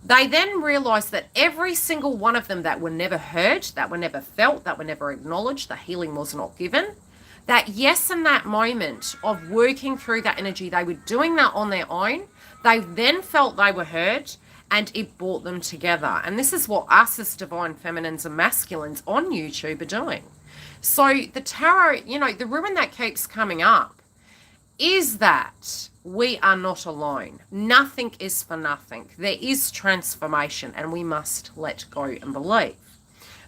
they then realised that every single one of them that were never heard, that were never felt, that were never acknowledged, the healing was not given, that yes, in that moment of working through that energy, they were doing that on their own. They then felt they were heard, and it brought them together. And this is what us as divine feminines and masculines on YouTube are doing. So the tarot, the ruin that keeps coming up is that we are not alone. Nothing is for nothing. There is transformation, and we must let go and believe.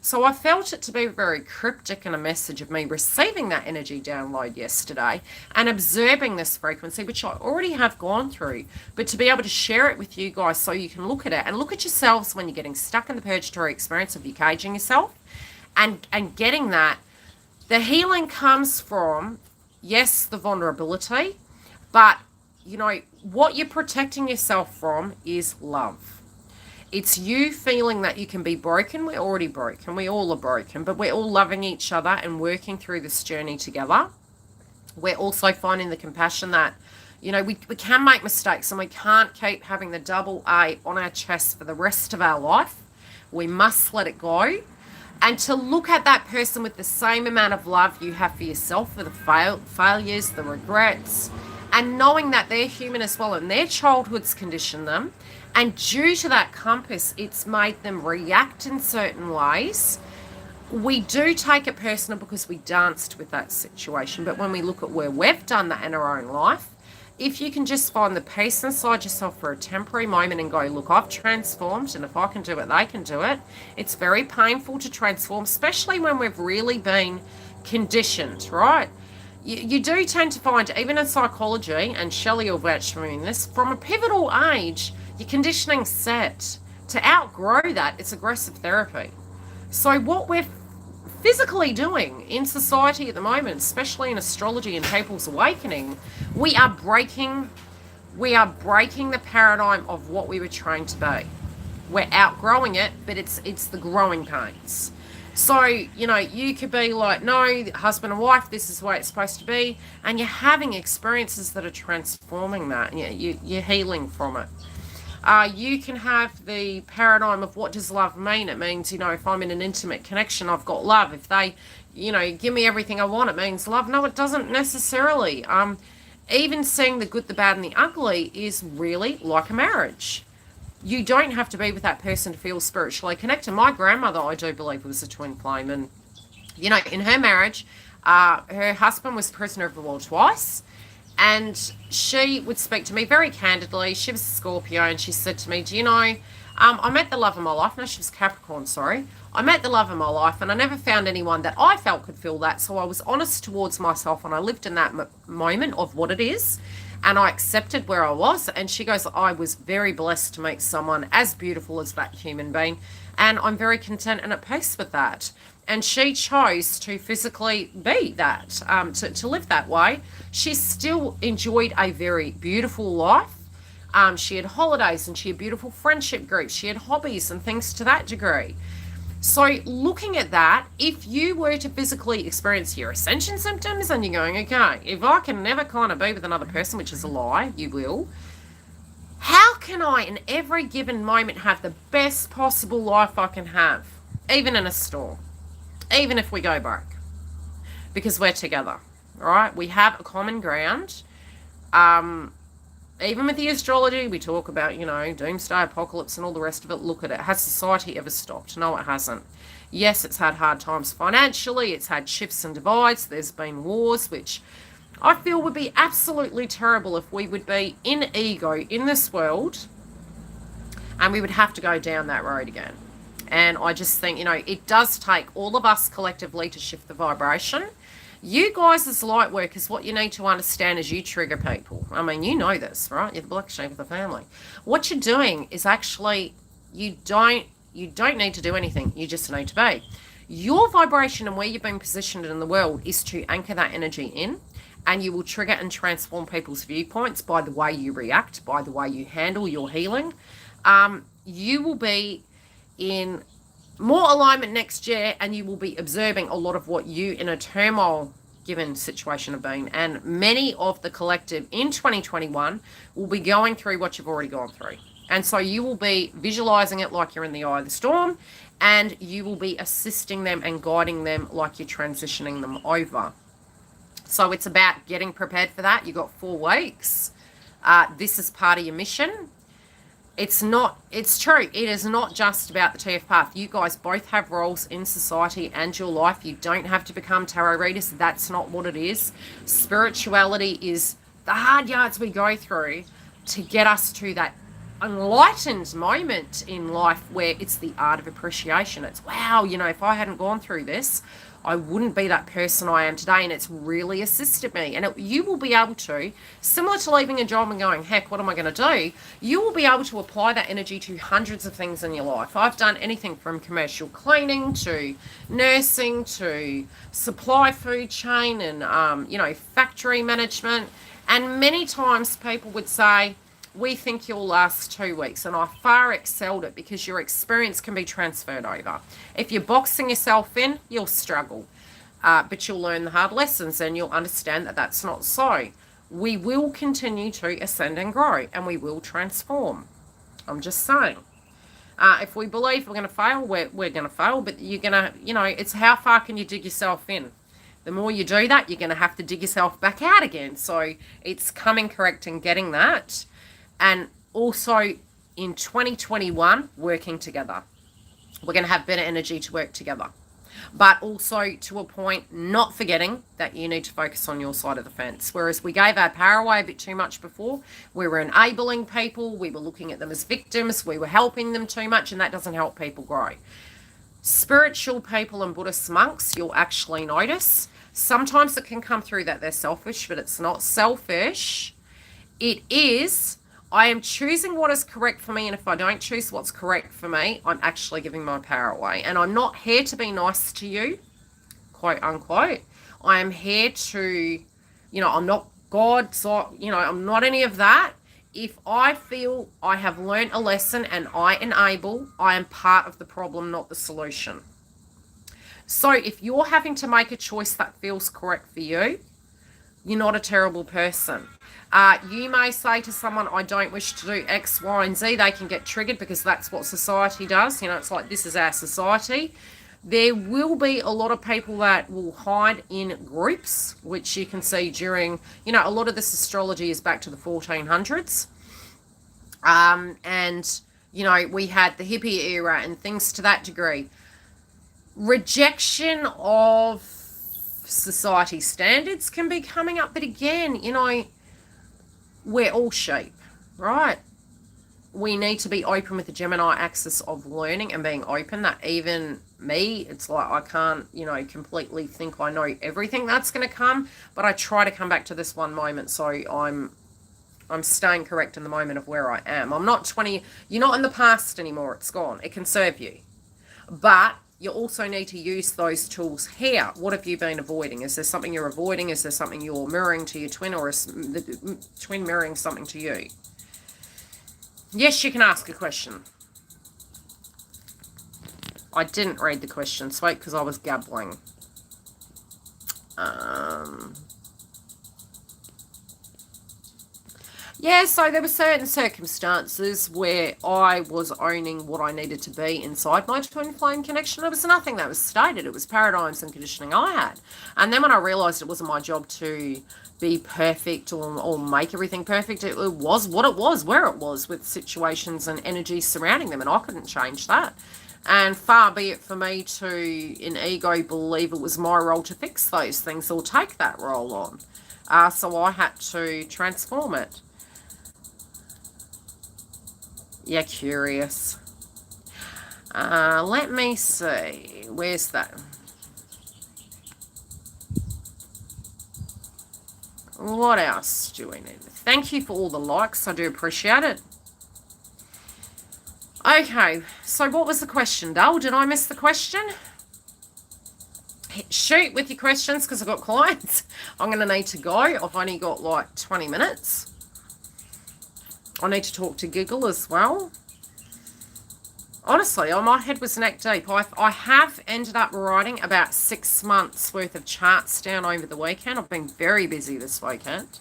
So I felt it to be very cryptic and a message of me receiving that energy download yesterday and observing this frequency, which I already have gone through, but to be able to share it with you guys so you can look at it and look at yourselves when you're getting stuck in the purgatory experience of you caging yourself and getting that. The healing comes from, yes, the vulnerability, but, what you're protecting yourself from is love. It's you feeling that you can be broken. We're already broken. We all are broken, but we're all loving each other and working through this journey together. We're also finding the compassion that, we can make mistakes and we can't keep having the double A on our chest for the rest of our life. We must let it go. And to look at that person with the same amount of love you have for yourself, for the failures, the regrets, and knowing that they're human as well and their childhoods conditioned them. And due to that compass, it's made them react in certain ways. We do take it personal because we danced with that situation. But when we look at where we've done that in our own life, if you can just find the peace inside yourself for a temporary moment and go, look, I've transformed, and if I can do it, they can do it. It's very painful to transform, especially when we've really been conditioned, right? You do tend to find, even in psychology, and Shelley will vouch for me in this, from a pivotal age, your conditioning's set. To outgrow that, it's aggressive therapy. So what we're physically doing in society at the moment, especially in astrology and people's awakening, we are breaking the paradigm of what we were trained to be. We're outgrowing it, but it's the growing pains. So, you could be like, no, husband and wife, this is the way it's supposed to be. And you're having experiences that are transforming that. And you're healing from it. You can have the paradigm of what does love mean? It means, if I'm in an intimate connection, I've got love. If they, give me everything I want, it means love. No, it doesn't necessarily. Even seeing the good, the bad, and the ugly is really like a marriage. You don't have to be with that person to feel spiritually connected. My grandmother, I do believe, was a twin flame. And, in her marriage, her husband was prisoner of the war twice. And she would speak to me very candidly. She was a Scorpio, and she said to me, I met the love of my life. No, she was Capricorn, sorry. I met the love of my life, and I never found anyone that I felt could feel that. So I was honest towards myself, and I lived in that moment of what it is. And I accepted where I was. And she goes, I was very blessed to meet someone as beautiful as that human being. And I'm very content and at peace with that. And she chose to physically be that, to live that way. She still enjoyed a very beautiful life. She had holidays and she had beautiful friendship groups. She had hobbies and things to that degree. So looking at that, if you were to physically experience your ascension symptoms and you're going, okay, if I can never kind of be with another person, which is a lie, you will, how can I in every given moment have the best possible life I can have, even in a store, even if we go broke? Because we're together, right? We have a common ground. Even with the astrology, we talk about, doomsday, apocalypse, and all the rest of it. Look at it. Has society ever stopped? No, it hasn't. Yes, it's had hard times financially. It's had shifts and divides. There's been wars, which I feel would be absolutely terrible if we would be in ego in this world and we would have to go down that road again. And I just think, it does take all of us collectively to shift the vibration. You guys as light workers, what you need to understand is you trigger people. I mean, you know this, right? You're the black sheep of the family. What you're doing is actually, you don't need to do anything. You just need to be. Your vibration and where you've been positioned in the world is to anchor that energy in, and you will trigger and transform people's viewpoints by the way you react, by the way you handle your healing. You will be in more alignment next year, and you will be observing a lot of what you in a turmoil given situation have been. And many of the collective in 2021 will be going through what you've already gone through. And so you will be visualizing it like you're in the eye of the storm, and you will be assisting them and guiding them like you're transitioning them over. So it's about getting prepared for that. You've got 4 weeks. This is part of your mission. It's true. It is not just about the TF path. You guys both have roles in society and your life. You don't have to become tarot readers. That's not what it is. Spirituality is the hard yards we go through to get us to that enlightened moment in life where it's the art of appreciation. It's, wow, if I hadn't gone through this, I wouldn't be that person I am today, and it's really assisted me. And you will be able to, similar to leaving a job and going, heck, what am I going to do? You will be able to apply that energy to hundreds of things in your life. I've done anything from commercial cleaning to nursing to supply food chain and, factory management. And many times people would say, we think you'll last 2 weeks. And I far excelled it because your experience can be transferred over. If you're boxing yourself in, you'll struggle. But you'll learn the hard lessons and you'll understand that that's not so. We will continue to ascend and grow and we will transform. I'm just saying. If we believe we're going to fail, we're going to fail. But you're going to, it's how far can you dig yourself in? The more you do that, you're going to have to dig yourself back out again. So it's coming correct and getting that. And also in 2021, working together. We're going to have better energy to work together. But also to a point, not forgetting that you need to focus on your side of the fence. Whereas we gave our power away a bit too much before. We were enabling people. We were looking at them as victims. We were helping them too much, and that doesn't help people grow. Spiritual people and Buddhist monks, you'll actually notice. Sometimes it can come through that they're selfish, but it's not selfish. It is, I am choosing what is correct for me, and if I don't choose what's correct for me, I'm actually giving my power away. And I'm not here to be nice to you, quote unquote. I am here to, I'm not God, so, I'm not any of that. If I feel I have learned a lesson and I enable, I am part of the problem, not the solution. So if you're having to make a choice that feels correct for you, you're not a terrible person. You may say to someone, I don't wish to do X, Y, and Z. They can get triggered because that's what society does. It's like, this is our society. There will be a lot of people that will hide in groups, which you can see during, a lot of this astrology is back to the 1400s. And, we had the hippie era and things to that degree. Rejection of society standards can be coming up. But again, we're all sheep, right? We need to be open with the Gemini axis of learning and being open. That even me, it's like I can't, completely think I know everything that's going to come, but I try to come back to this one moment, so I'm staying correct in the moment of where I am. I'm not 20, you're not in the past anymore, it's gone. It can serve you. But you also need to use those tools here. What have you been avoiding? Is there something you're avoiding? Is there something you're mirroring to your twin, or is the twin mirroring something to you? Yes, you can ask a question. I didn't read the question, sweet, because I was gabbling. Yeah, so there were certain circumstances where I was owning what I needed to be inside my twin flame connection. There was nothing that was stated. It was paradigms and conditioning I had. And then when I realised it wasn't my job to be perfect or make everything perfect, it was what it was, where it was, with situations and energies surrounding them, and I couldn't change that. And far be it for me to, in ego, believe it was my role to fix those things or take that role on. So I had to transform it. Yeah, curious. Let me see. Where's that? What else do we need? Thank you for all the likes. I do appreciate it. Okay, so what was the question, Dale? Did I miss the question? Shoot with your questions, because I've got clients. I'm going to need to go. I've only got like 20 minutes. I need to talk to Giggle as well. Honestly, my head was neck deep. I have ended up writing about 6 months worth of charts down over the weekend. I've been very busy this weekend.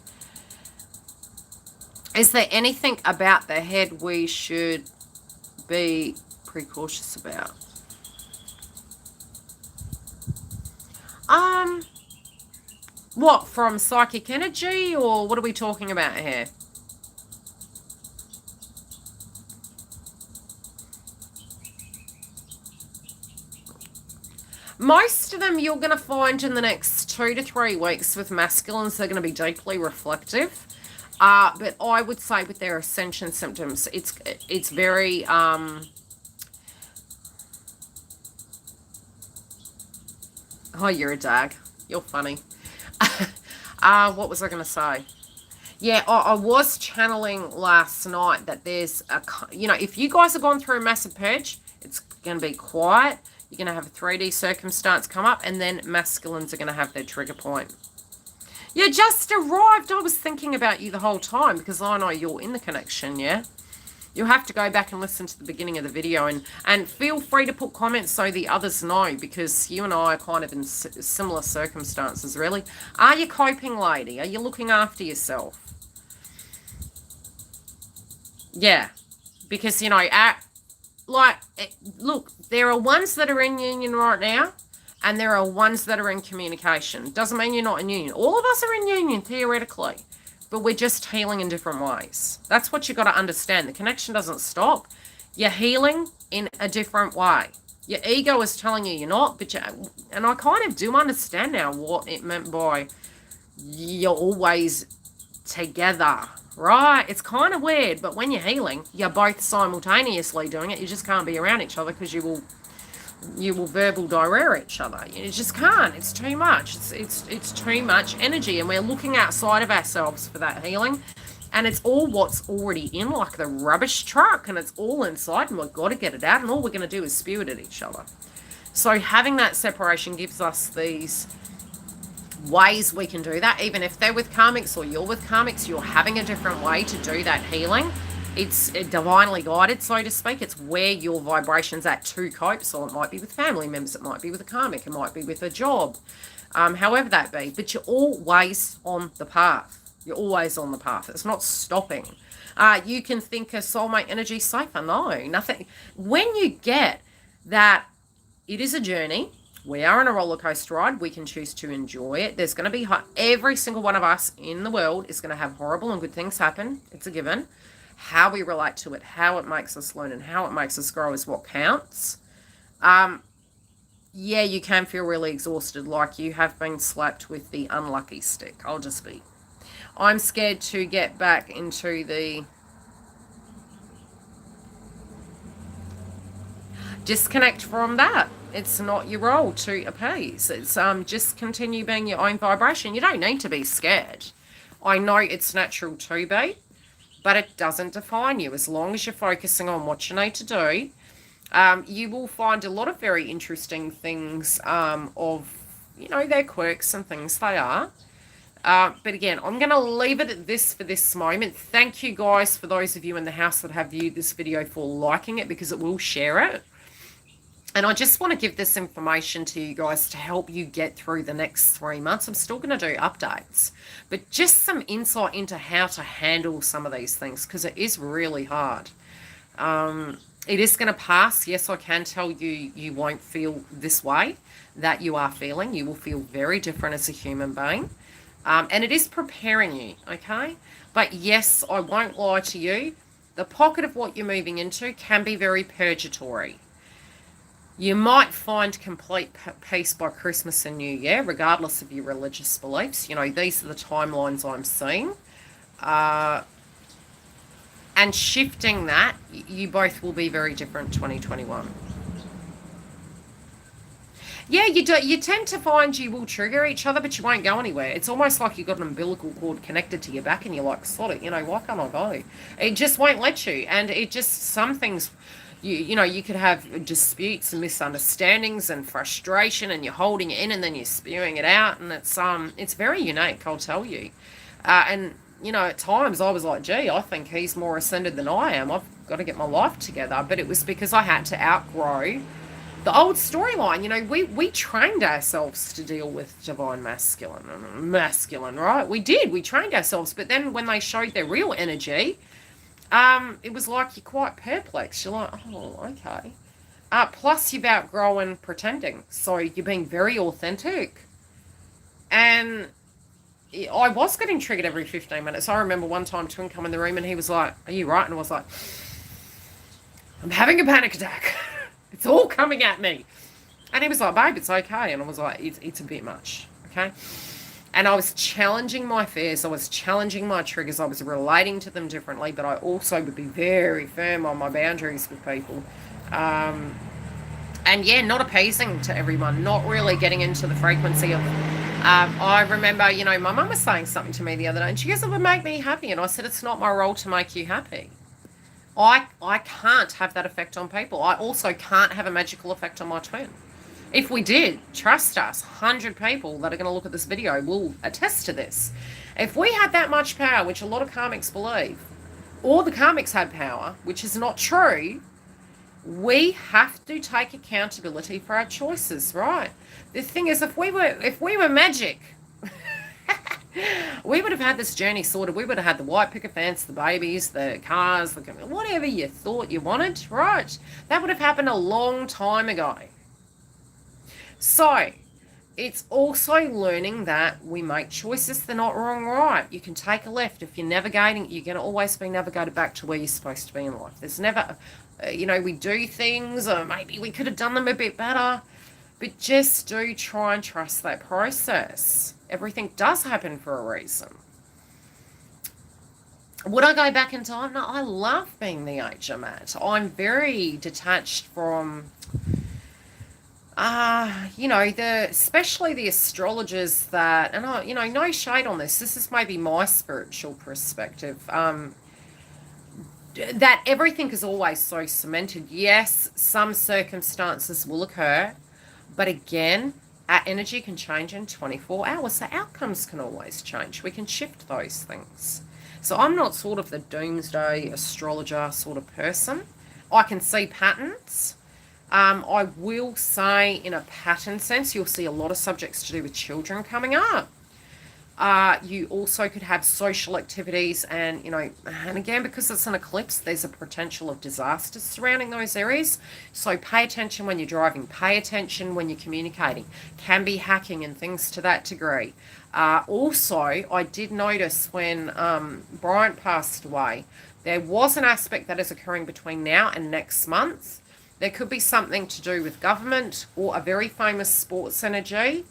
Is there anything about the head we should be precautious about? What, from psychic energy, or what are we talking about here? Most of them you're going to find in the next 2 to 3 weeks with masculines, they're going to be deeply reflective. But I would say with their ascension symptoms, it's very oh, you're a dag. You're funny. What was I going to say? Yeah, I was channeling last night that there's if you guys have gone through a massive purge, it's going to be quiet. You're going to have a 3D circumstance come up, and then masculines are going to have their trigger point. You just arrived. I was thinking about you the whole time because I know you're in the connection, yeah? You'll have to go back and listen to the beginning of the video, and feel free to put comments so the others know, because you and I are kind of in similar circumstances, really. Are you coping, lady? Are you looking after yourself? Yeah, because, look, there are ones that are in union right now, and there are ones that are in communication. Doesn't mean you're not in union. All of us are in union, theoretically, but we're just healing in different ways. That's what you got to understand. The connection doesn't stop. You're healing in a different way. Your ego is telling you you're not, and I kind of do understand now what it meant by you're always together, right? It's kind of weird, but when you're healing, you're both simultaneously doing it. You just can't be around each other because you will verbal diarrhea each other. You just can't. It's too much. It's too much energy, and we're looking outside of ourselves for that healing, and it's all what's already in, like the rubbish truck, and it's all inside, and we've got to get it out, and all we're going to do is spew it at each other. So having that separation gives us these ways we can do that. Even if they're with karmics or you're with karmics, you're having a different way to do that healing. It's divinely guided, so to speak. It's where your vibration's at to cope. So it might be with family members, it might be with a karmic, it might be with a job, however that be. But you're always on the path. You're always on the path. It's not stopping. You can think a soulmate energy safer. No, nothing. When you get that it is a journey, we are on a roller coaster ride. We can choose to enjoy it. There's going to be every single one of us in the world is going to have horrible and good things happen. It's a given. How we relate to it, how it makes us learn, and how it makes us grow is what counts. Yeah, you can feel really exhausted, like you have been slapped with the unlucky stick. I'm scared to get back into the disconnect from that. It's not your role to appease. It's just continue being your own vibration. You don't need to be scared. I know it's natural to be, but it doesn't define you. As long as you're focusing on what you need to do, you will find a lot of very interesting things of, their quirks and things they are. But again, I'm going to leave it at this for this moment. Thank you guys, for those of you in the house that have viewed this video, for liking it, because it will share it. And I just want to give this information to you guys to help you get through the next 3 months. I'm still going to do updates, but just some insight into how to handle some of these things, because it is really hard. It is going to pass. Yes, I can tell you, you won't feel this way that you are feeling. You will feel very different as a human being. And it is preparing you, okay? But yes, I won't lie to you. The pocket of what you're moving into can be very purgatory. You might find complete peace by Christmas and New Year, regardless of your religious beliefs. These are the timelines I'm seeing. And shifting that, you both will be very different 2021. Yeah, you do. You tend to find you will trigger each other, but you won't go anywhere. It's almost like you've got an umbilical cord connected to your back, and you're like, sod it, why can't I go? It just won't let you. And it just, some things... You could have disputes and misunderstandings and frustration, and you're holding it in and then you're spewing it out, and it's very unique, I'll tell you. And at times I was like, gee, I think he's more ascended than I am. I've got to get my life together. But it was because I had to outgrow the old storyline. We trained ourselves to deal with divine masculine, right? We did. We trained ourselves. But then when they showed their real energy, it was like you're quite perplexed. You're like, oh, okay. Plus you've outgrown pretending. So you're being very authentic. And I was getting triggered every 15 minutes. I remember one time Twin come in the room and he was like, "Are you right?" And I was like, "I'm having a panic attack. It's all coming at me." And he was like, "Babe, it's okay." And I was like, it's a bit much, okay? And I was challenging my fears. I was challenging my triggers. I was relating to them differently, but I also would be very firm on my boundaries with people. Um, and yeah, not appeasing to everyone, not really getting into the frequency of. I remember, my mum was saying something to me the other day, and she goes, "It would make me happy." And I said, "It's not my role to make you happy. I can't have that effect on people. I also can't have a magical effect on my twin. If we did, trust us, 100 people that are going to look at this video will attest to this. If we had that much power, which a lot of karmics believe, or the karmics had power, which is not true, we have to take accountability for our choices, right? The thing is, if we were magic, we would have had this journey sorted. We would have had the white picket fence, the babies, the cars, whatever you thought you wanted, right? That would have happened a long time ago. So, it's also learning that we make choices. They're not wrong, right? You can take a left. If you're navigating, you're going to always be navigated back to where you're supposed to be in life. There's never, we do things, or maybe we could have done them a bit better. But just do try and trust that process. Everything does happen for a reason. Would I go back in time? No, I love being the age I'm at. I'm very detached from, especially the astrologers that, and no shade on this. This is maybe my spiritual perspective. That everything is always so cemented. Yes, some circumstances will occur. But again, our energy can change in 24 hours. So outcomes can always change. We can shift those things. So I'm not sort of the doomsday astrologer sort of person. I can see patterns. I will say in a pattern sense, you'll see a lot of subjects to do with children coming up. You also could have social activities and again, because it's an eclipse, there's a potential of disasters surrounding those areas. So pay attention when you're driving, pay attention when you're communicating. Can be hacking and things to that degree. Also, I did notice when Bryant passed away, there was an aspect that is occurring between now and next month. There could be something to do with government or a very famous sports energy.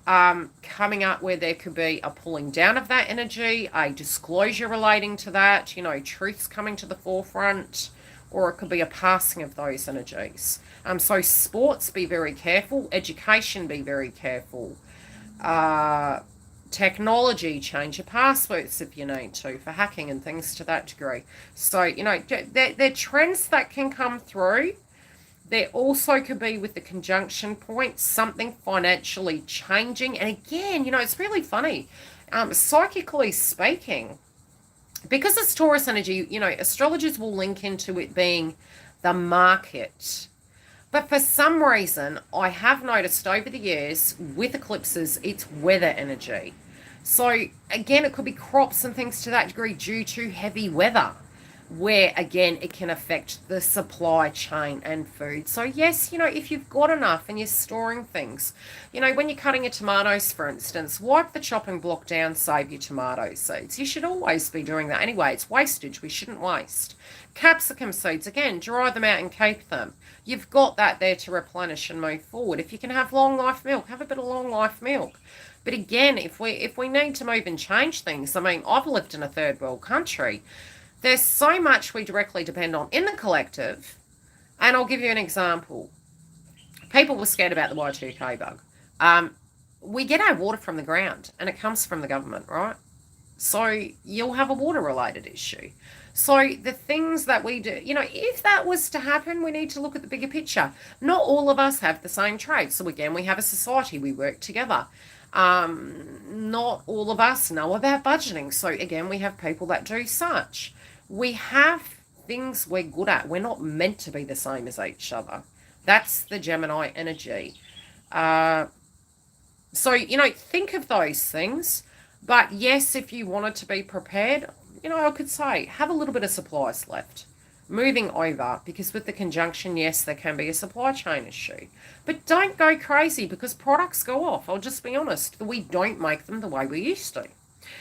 Coming up where there could be a pulling down of that energy, a disclosure relating to that, truths coming to the forefront, or it could be a passing of those energies. So sports, be very careful. Education, be very careful. Technology, change your passwords if you need to for hacking and things to that degree. So, there are trends that can come through. There also could be with the conjunction point, something financially changing. And again, it's really funny. Psychically speaking, because it's Taurus energy, astrologers will link into it being the market. But for some reason, I have noticed over the years with eclipses, it's weather energy. So again, it could be crops and things to that degree due to heavy weather, where again it can affect the supply chain and food. So yes, if you've got enough and you're storing things, when you're cutting your tomatoes, for instance, wipe the chopping block down, save your tomato seeds. You should always be doing that anyway. It's wastage. We shouldn't waste. Capsicum seeds, again, dry them out and keep them. You've got that there to replenish and move forward. If you can have long life milk, have a bit of long life milk. But again, if we need to move and change things, I've lived in a third world country. There's so much we directly depend on in the collective. And I'll give you an example. People were scared about the Y2K bug. We get our water from the ground and it comes from the government, right? So you'll have a water-related issue. So the things that we do, if that was to happen, we need to look at the bigger picture. Not all of us have the same trade. So again, we have a society. We work together. Not all of us know about budgeting. So again, we have people that do such. We have things we're good at. We're not meant to be the same as each other. That's the Gemini energy. So, think of those things. But yes, if you wanted to be prepared, I could say have a little bit of supplies left. moving over, because with the conjunction, yes, there can be a supply chain issue. But don't go crazy because products go off. I'll just be honest. We don't make them the way we used to.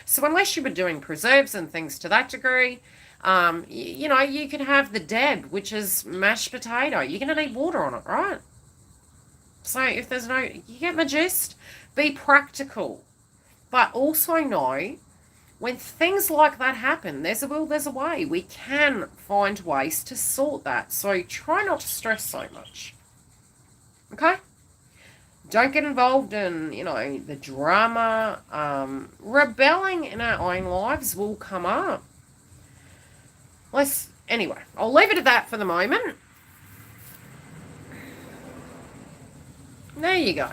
So unless you were doing preserves and things to that degree, you could have the deb, which is mashed potato. You're going to need water on it, right? So if there's no, you get my gist? Be practical. But also know when things like that happen, there's a will, there's a way. We can find ways to sort that. So try not to stress so much. Okay? Don't get involved in, the drama. Rebelling in our own lives will come up. Anyway, I'll leave it at that for the moment. There you go.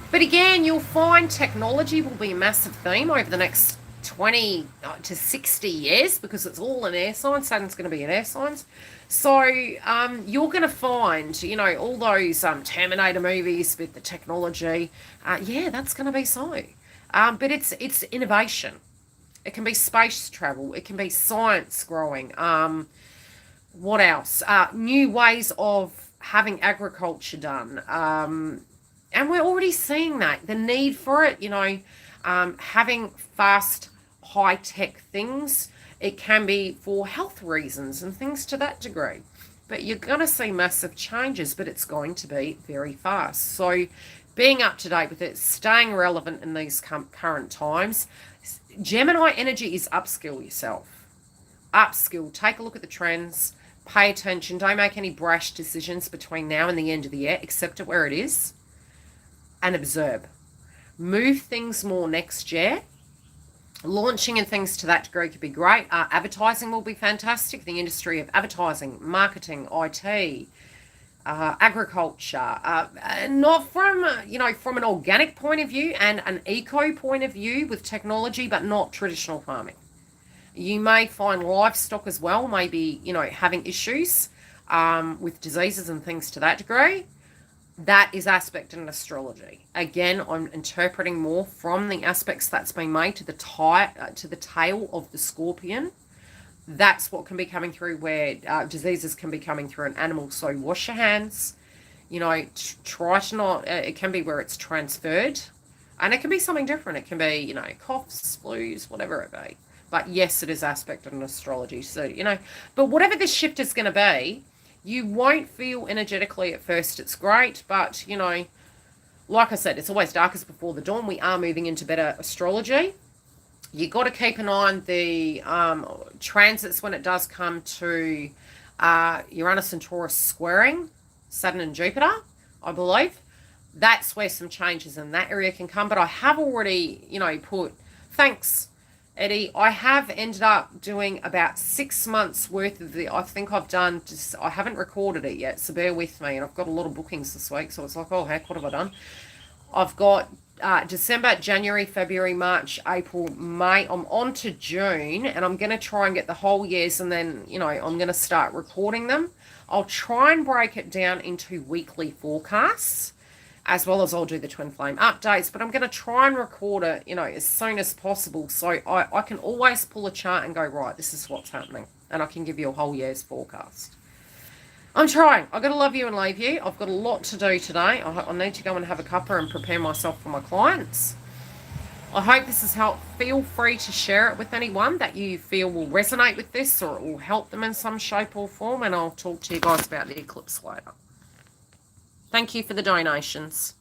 But again, you'll find technology will be a massive theme over the next 20 to 60 years because it's all in air signs. Saturn's going to be in air signs. So you're going to find, all those Terminator movies with the technology. That's going to be so. But it's innovation. It can be space travel. It can be science growing. What else? New ways of having agriculture done. And we're already seeing that. The need for it, having fast, high-tech things. It can be for health reasons and things to that degree. But you're going to see massive changes, but it's going to be very fast. So being up to date with it, staying relevant in these current times. Gemini energy is upskill yourself. Upskill. Take a look at the trends. Pay attention. Don't make any brash decisions between now and the end of the year. Accept it where it is. And observe. Move things more next year. Launching and things to that degree could be great. Advertising will be fantastic. The industry of advertising, marketing, IT, agriculture, not from, from an organic point of view and an eco point of view with technology, but not traditional farming. You may find livestock as well, maybe, having issues with diseases and things to that degree. That is aspect in astrology. Again, I'm interpreting more from the aspects that's been made to the tail of the scorpion. That's what can be coming through where diseases can be coming through an animal. So wash your hands. Try to not. It can be where it's transferred, and it can be something different. It can be coughs, flus, whatever it be. But yes, it is aspect in astrology. So but whatever this shift is going to be. You won't feel energetically at first. It's great, but, like I said, it's always darkest before the dawn. We are moving into better astrology. You got to keep an eye on the transits when it does come to Uranus and Taurus squaring, Saturn and Jupiter, I believe. That's where some changes in that area can come. But I have already, thanks, Eddie, I have ended up doing about 6 months worth of I think I've done, I haven't recorded it yet, so bear with me. And I've got a lot of bookings this week, so it's like, oh, heck, what have I done? I've got December, January, February, March, April, May. I'm on to June, and I'm going to try and get the whole years, and then, I'm going to start recording them. I'll try and break it down into weekly forecasts, as well as I'll do the twin flame updates, but I'm going to try and record it, as soon as possible, so I can always pull a chart and go, right, this is what's happening, and I can give you a whole year's forecast. I'm trying. I've got to love you and leave you. I've got a lot to do today. I need to go and have a cuppa and prepare myself for my clients. I hope this has helped. Feel free to share it with anyone that you feel will resonate with this or it will help them in some shape or form, and I'll talk to you guys about the eclipse later. Thank you for the donations.